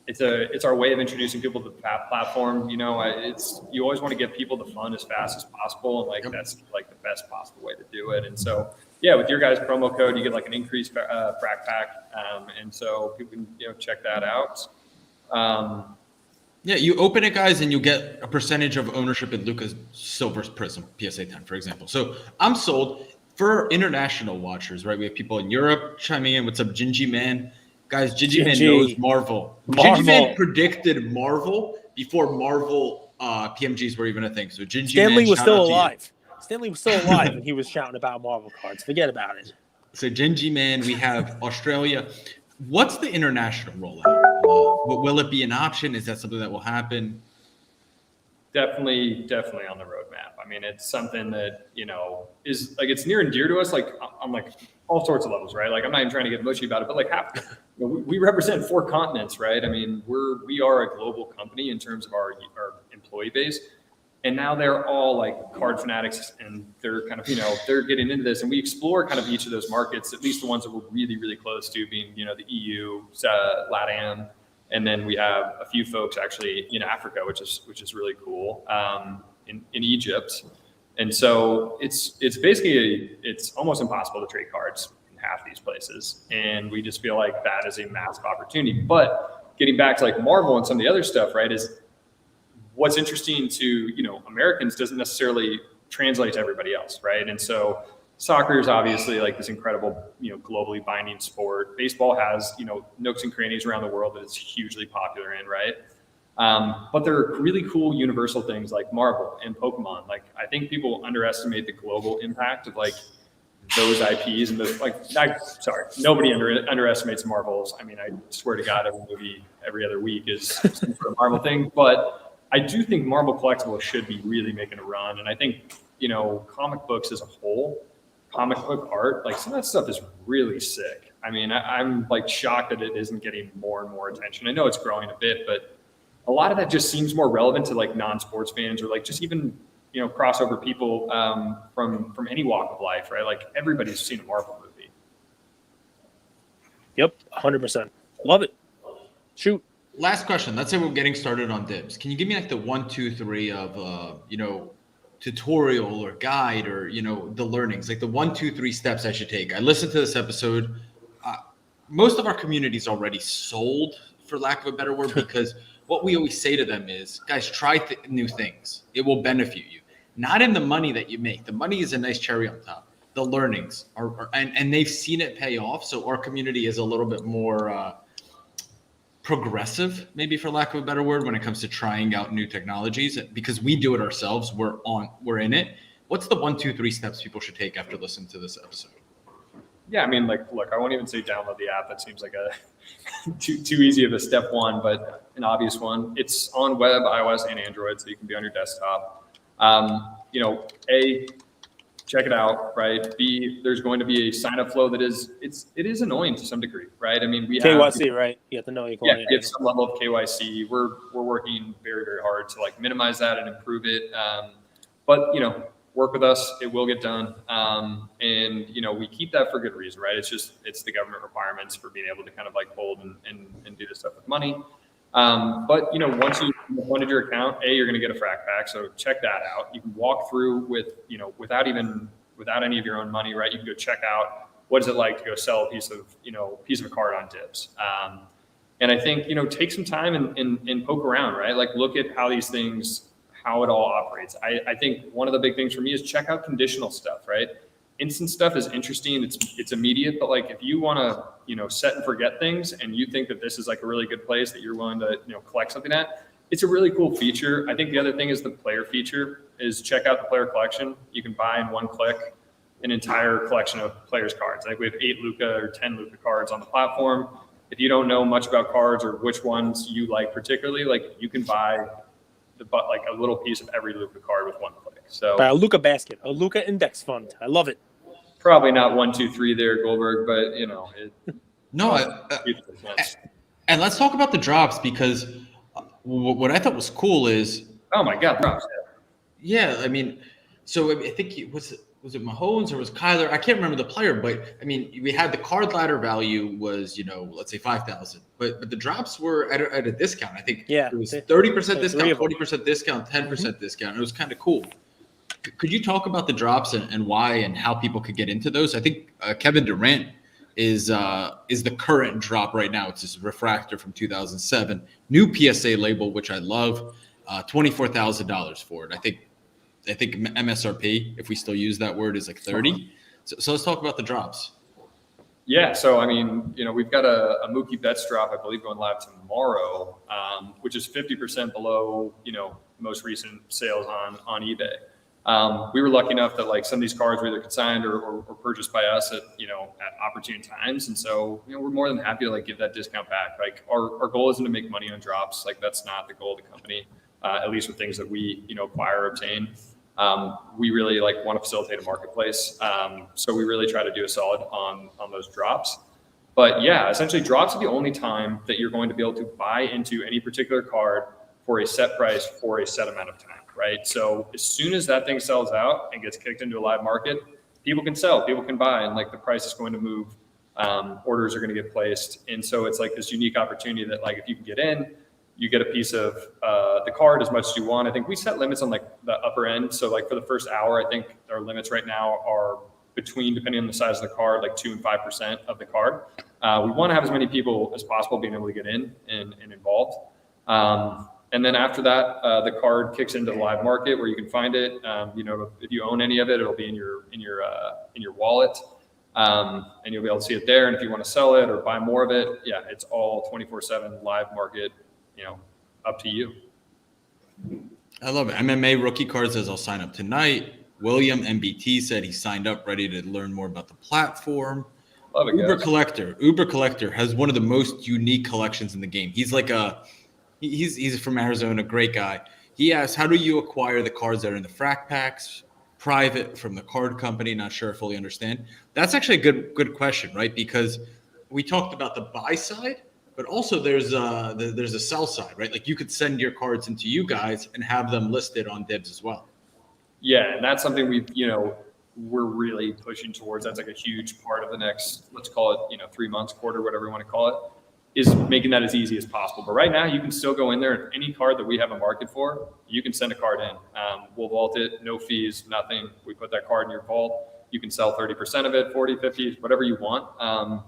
D: It's our way of introducing people to the platform. You always want to get people to fun as fast as possible, and that's the best possible way to do it. And so, with your guys' promo code, you get an increased Frac-Pack, and so people can check that out.
B: You open it, guys, and you get a percentage of ownership in Luka Silver Prizm PSA 10, for example. So I'm sold. For international watchers, right? We have people in Europe chiming in. What's up, Gingy Man? Guys, Gingy Man knows Marvel. Gingy Man predicted Marvel before Marvel PMGs were even a thing. So Gingy
C: Stanley
B: Man,
C: was still alive. Stanley was still alive, and he was shouting about Marvel cards. Forget about it.
B: So Gingy Man, we have Australia. What's the international rollout? Will it be an option? Is that something that will happen?
D: Definitely on the roadmap. It's something that, is it's near and dear to us, on all sorts of levels, right? I'm not even trying to get mushy about it, but we represent 4 continents, right? We are a global company in terms of our employee base. And now they're all like card fanatics, and they're kind of, they're getting into this. And we explore kind of each of those markets, at least the ones that we're really, really close to, being, the EU, LATAM. And then we have a few folks actually in Africa, which is really cool, in Egypt. And so it's basically, it's almost impossible to trade cards in half these places. And we just feel like that is a massive opportunity. But getting back to like Marvel and some of the other stuff, right, is what's interesting to, Americans doesn't necessarily translate to everybody else, right? And so soccer is obviously like this incredible, globally binding sport. Baseball has, nooks and crannies around the world that it's hugely popular in, right? But there are really cool universal things like Marvel and Pokemon. Like, I think people underestimate the global impact of like those IPs and nobody underestimates Marvels. I mean, I swear to God, every movie every other week is some sort of Marvel thing, but I do think Marvel collectibles should be really making a run. And I think, comic books as a whole, comic book art, like some of that stuff is really sick. I mean, I'm like shocked that it isn't getting more and more attention. I know it's growing a bit, but a lot of that just seems more relevant to like non-sports fans or like just even, crossover people from any walk of life, right? Like everybody's seen a Marvel movie.
C: Yep, 100%. Love it. Shoot.
B: Last question. Let's say we're getting started on Dibbs. Can you give me like the 1, 2, 3 of tutorial or guide or the learnings, like the 1, 2, 3 steps I should take? I listened to this episode. Most of our community is already sold, for lack of a better word, because what we always say to them is, guys, try new things. It will benefit you. Not in the money that you make. The money is a nice cherry on top. The learnings are and they've seen it pay off. So our community is a little bit more progressive, maybe for lack of a better word, when it comes to trying out new technologies, because we do it ourselves. We're in it. What's the 1, 2, 3 steps people should take after listening to this episode?
D: Yeah, I mean, like, look, I won't even say download the app. That seems like a too easy of a step one, but an obvious one. It's on web, iOS, and Android, so you can be on your desktop. A, check it out, right? B, there's going to be a sign-up flow that it is annoying to some degree, right? I mean, we have
C: KYC, right? You have to know your client.
D: You have some level of KYC. We're working very, very hard to like minimize that and improve it. But work with us, it will get done. And we keep that for good reason, right? It's the government requirements for being able to kind of like hold and do this stuff with money. But once you funded your account, you're going to get a Frac-Pack. So check that out. You can walk through with, without any of your own money, right? You can go check out what is it like to go sell a piece of a card on Dibbs. And I think, take some time and poke around, right? Like look at how these things, how it all operates. I think one of the big things for me is check out conditional stuff, right? Instant stuff is interesting. It's immediate, but like if you want to, set and forget things and you think that this is like a really good place that you're willing to, collect something at, it's a really cool feature. I think the other thing is the player feature is check out the player collection. You can buy in one click an entire collection of players cards. Like we have 8 Luka or 10 Luka cards on the platform. If you don't know much about cards or which ones you like particularly, like you can buy like a little piece of every Luka card with one click. So
C: a Luka basket, a Luka index fund. I love it.
D: Probably not 1, 2, 3 there, Goldberg, but
B: and let's talk about the drops, because what I thought was cool is,
D: oh my God, drops.
B: Yeah, I mean, so I think was it Mahomes or was Kyler? I can't remember the player, but I mean, we had the card ladder value was, let's say 5,000, but the drops were at a discount. I think it was 30% discount, 40% discount, 10% discount. It was kind of cool. Could you talk about the drops and why and how people could get into those? I think Kevin Durant is the current drop right now. It's this refractor from 2007, new PSA label, which I love. $24,000 for it. I think MSRP, if we still use that word, is like 30. So let's talk about the drops.
D: Yeah. So, I mean, we've got a Mookie Betts drop, I believe, going live tomorrow, which is 50% below, most recent sales on eBay. We were lucky enough that like some of these cards were either consigned or purchased by us at opportune times. And so, we're more than happy to like give that discount back. Like our goal isn't to make money on drops. Like that's not the goal of the company, at least with things that we, acquire or obtain. We really like want to facilitate a marketplace. So we really try to do a solid on those drops. But yeah, essentially drops are the only time that you're going to be able to buy into any particular card for a set price for a set amount of time. right? So as soon as that thing sells out and gets kicked into a live market, people can sell, people can buy, and like the price is going to move. Orders are going to get placed. And so it's like this unique opportunity that like if you can get in, you get a piece of the card as much as you want. I think we set limits on like the upper end. So like for the first hour, I think our limits right now are between, depending on the size of the card, like 2 and 5% of the card. We want to have as many people as possible being able to get in and involved. And then after that, the card kicks into the live market where you can find it. If you own any of it, it'll be in your wallet. And you'll be able to see it there. And if you want to sell it or buy more of it, yeah, it's all 24/7 live market, up to you.
B: I love it. MMA rookie card says I'll sign up tonight. William MBT said he signed up, ready to learn more about the platform.
D: Love it, guys.
B: Uber Collector has one of the most unique collections in the game. He's like he's from Arizona, great guy. He asked, how do you acquire the cards that are in the Frac-Packs, private from the card company? Not sure I fully understand. That's actually a good question, right? Because we talked about the buy side, but also there's a sell side, right? Like you could send your cards into you guys and have them listed on Dibbs as well.
D: Yeah, and that's something we're really pushing towards. That's like a huge part of the next, let's call it, 3 months, quarter, whatever you want to call it, is making that as easy as possible. But right now you can still go in there and any card that we have a market for, you can send a card in. We'll vault it, no fees, nothing. We put that card in your vault. You can sell 30% of it, 40, 50, whatever you want.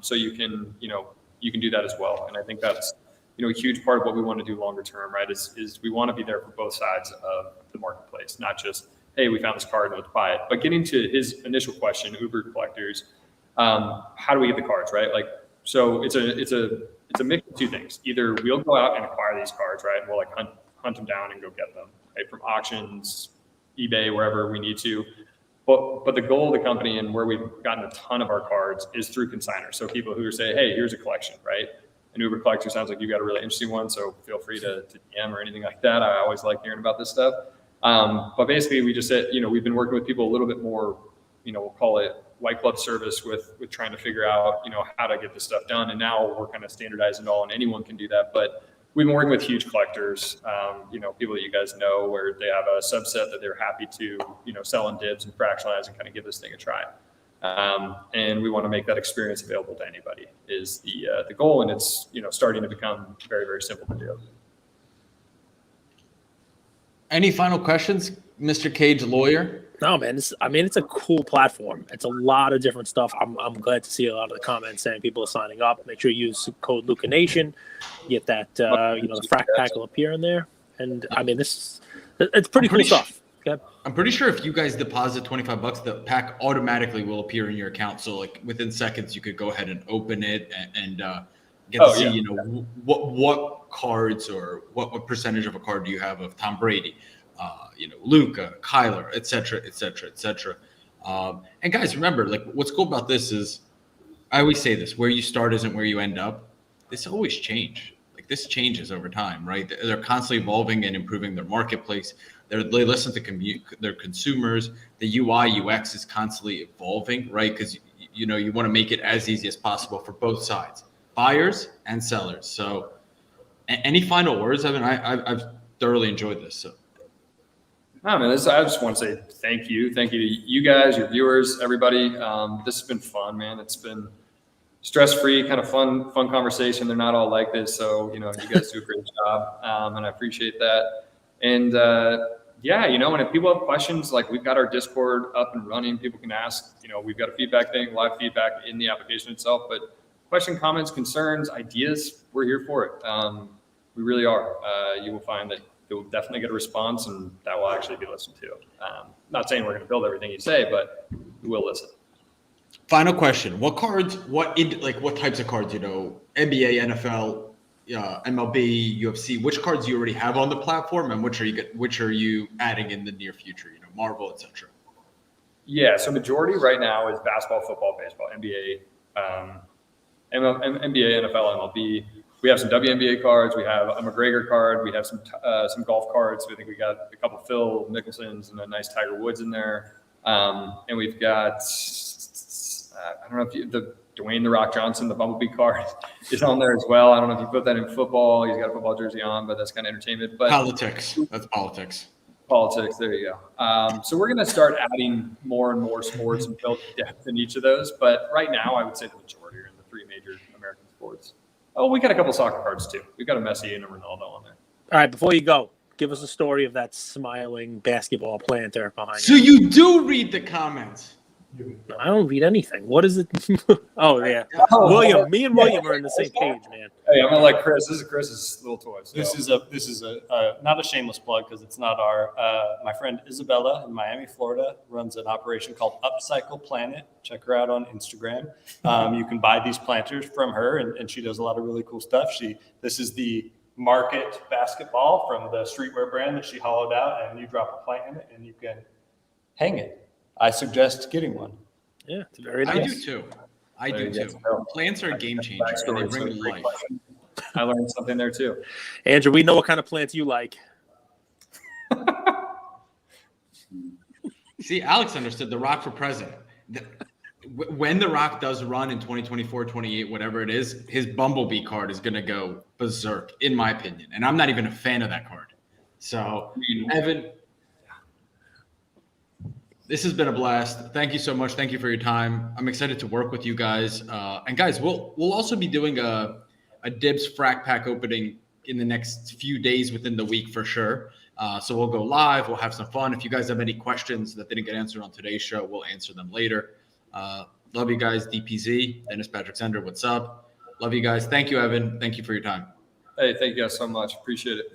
D: So you can do that as well. And I think that's, a huge part of what we want to do longer term, right? Is we want to be there for both sides of the marketplace, not just, hey, we found this card, let's buy it. But getting to his initial question, Uber collectors, how do we get the cards, right? Like, so it's a mix of two things. Either we'll go out and acquire these cards, right? And we'll like hunt them down and go get them, right? From auctions, eBay, wherever we need to. But the goal of the company and where we've gotten a ton of our cards is through consigners. So people who say, hey, here's a collection, right? An Uber collector sounds like you got a really interesting one. So feel free to DM or anything like that. I always like hearing about this stuff. But basically we just said, we've been working with people a little bit more, we'll call it white glove service with trying to figure out, how to get this stuff done. And now we're kind of standardizing it all and anyone can do that. But we've been working with huge collectors, people that you guys know, where they have a subset that they're happy to, sell in Dibbs and fractionalize and kind of give this thing a try. And we want to make that experience available to anybody is the goal. And it's, starting to become very, very simple to do.
B: Any final questions, Mr. Cage lawyer?
C: No, man. It's a cool platform. It's a lot of different stuff. I'm glad to see a lot of the comments saying people are signing up. Make sure you use code LukaNation. Get that, the Frac-Pack will appear in there. And it's pretty cool stuff. Okay.
B: I'm pretty sure if you guys deposit $25, the pack automatically will appear in your account. So like within seconds, you could go ahead and open it and get to see, what cards or what percentage of a card do you have of Tom Brady, Luka, Kyler, et cetera, et cetera, et cetera. And guys, remember, like what's cool about this is I always say this, where you start isn't where you end up. This always change. Like this changes over time, right? They're constantly evolving and improving their marketplace. They listen to their consumers. The UI, UX is constantly evolving, right? Because, you want to make it as easy as possible for both sides, buyers and sellers. So any final words, Evan? I've thoroughly enjoyed this. So.
D: I just want to say thank you. Thank you to you guys, your viewers, everybody. This has been fun, man. It's been stress-free, kind of fun conversation. They're not all like this. So, you guys do a great job. And I appreciate that. And and if people have questions, like we've got our Discord up and running, people can ask, we've got a feedback thing, live feedback in the application itself, but question, comments, concerns, ideas, we're here for it. We really are. You will find that you'll definitely get a response and that will actually be listened to. Not saying we're going to build everything you say, but we will listen.
B: Final question. What cards, what types of cards, NBA, NFL, MLB, UFC, which cards do you already have on the platform and which are you adding in the near future, Marvel, et cetera?
D: Yeah. So majority right now is basketball, football, baseball, NBA, NBA, NFL, MLB. We have some WNBA cards. We have a McGregor card. We have some golf cards. I think we got a couple Phil Mickelsons and a nice Tiger Woods in there. And we've got, I don't know if the Dwayne "The Rock" Johnson, the Bumblebee card is on there as well. I don't know if you put that in football. He's got a football jersey on, but that's kind of entertainment. But
B: politics. That's politics.
D: Politics. There you go. So we're going to start adding more and more sports and build depth in each of those. But right now, I would say the majority are in the three major American sports. Oh, we got a couple soccer cards too. We've got a Messi and a Ronaldo on there.
C: All right, before you go, give us a story of that smiling basketball planter behind
B: So
C: you.
B: you do read the comments.
C: No, I don't read anything. What is it? Oh, yeah. William, me and William are in the same page, man.
D: Hey, I'm gonna let Chris. This is Chris's little toy. So.
E: This is a not a shameless plug because it's not our. My friend Isabella in Miami, Florida, runs an operation called Upcycle Planet. Check her out on Instagram. You can buy these planters from her, and she does a lot of really cool stuff. This is the Market basketball from the streetwear brand that she hollowed out, and you drop a plant in it, and you can hang it. I suggest getting one.
C: Yeah, it's very nice.
B: I do too. I do too. Plants are a game changer, and they bring to life.
D: I learned something there too.
C: Andrew, we know what kind of plants you like.
B: See, Alex understood The Rock for president. When The Rock does run in 2024, 28, whatever it is, his Bumblebee card is going to go berserk, in my opinion. And I'm not even a fan of that card. So, Evan, this has been a blast. Thank you so much. Thank you for your time. I'm excited to work with you guys. And guys, we'll also be doing a Dibbs Frac-Pack opening in the next few days within the week for sure. So we'll go live. We'll have some fun. If you guys have any questions that didn't get answered on today's show, we'll answer them later. Love you guys. DPZ, Dennis Patrick Sender, what's up? Love you guys. Thank you, Evan. Thank you for your time.
D: Hey, thank you guys so much. Appreciate it.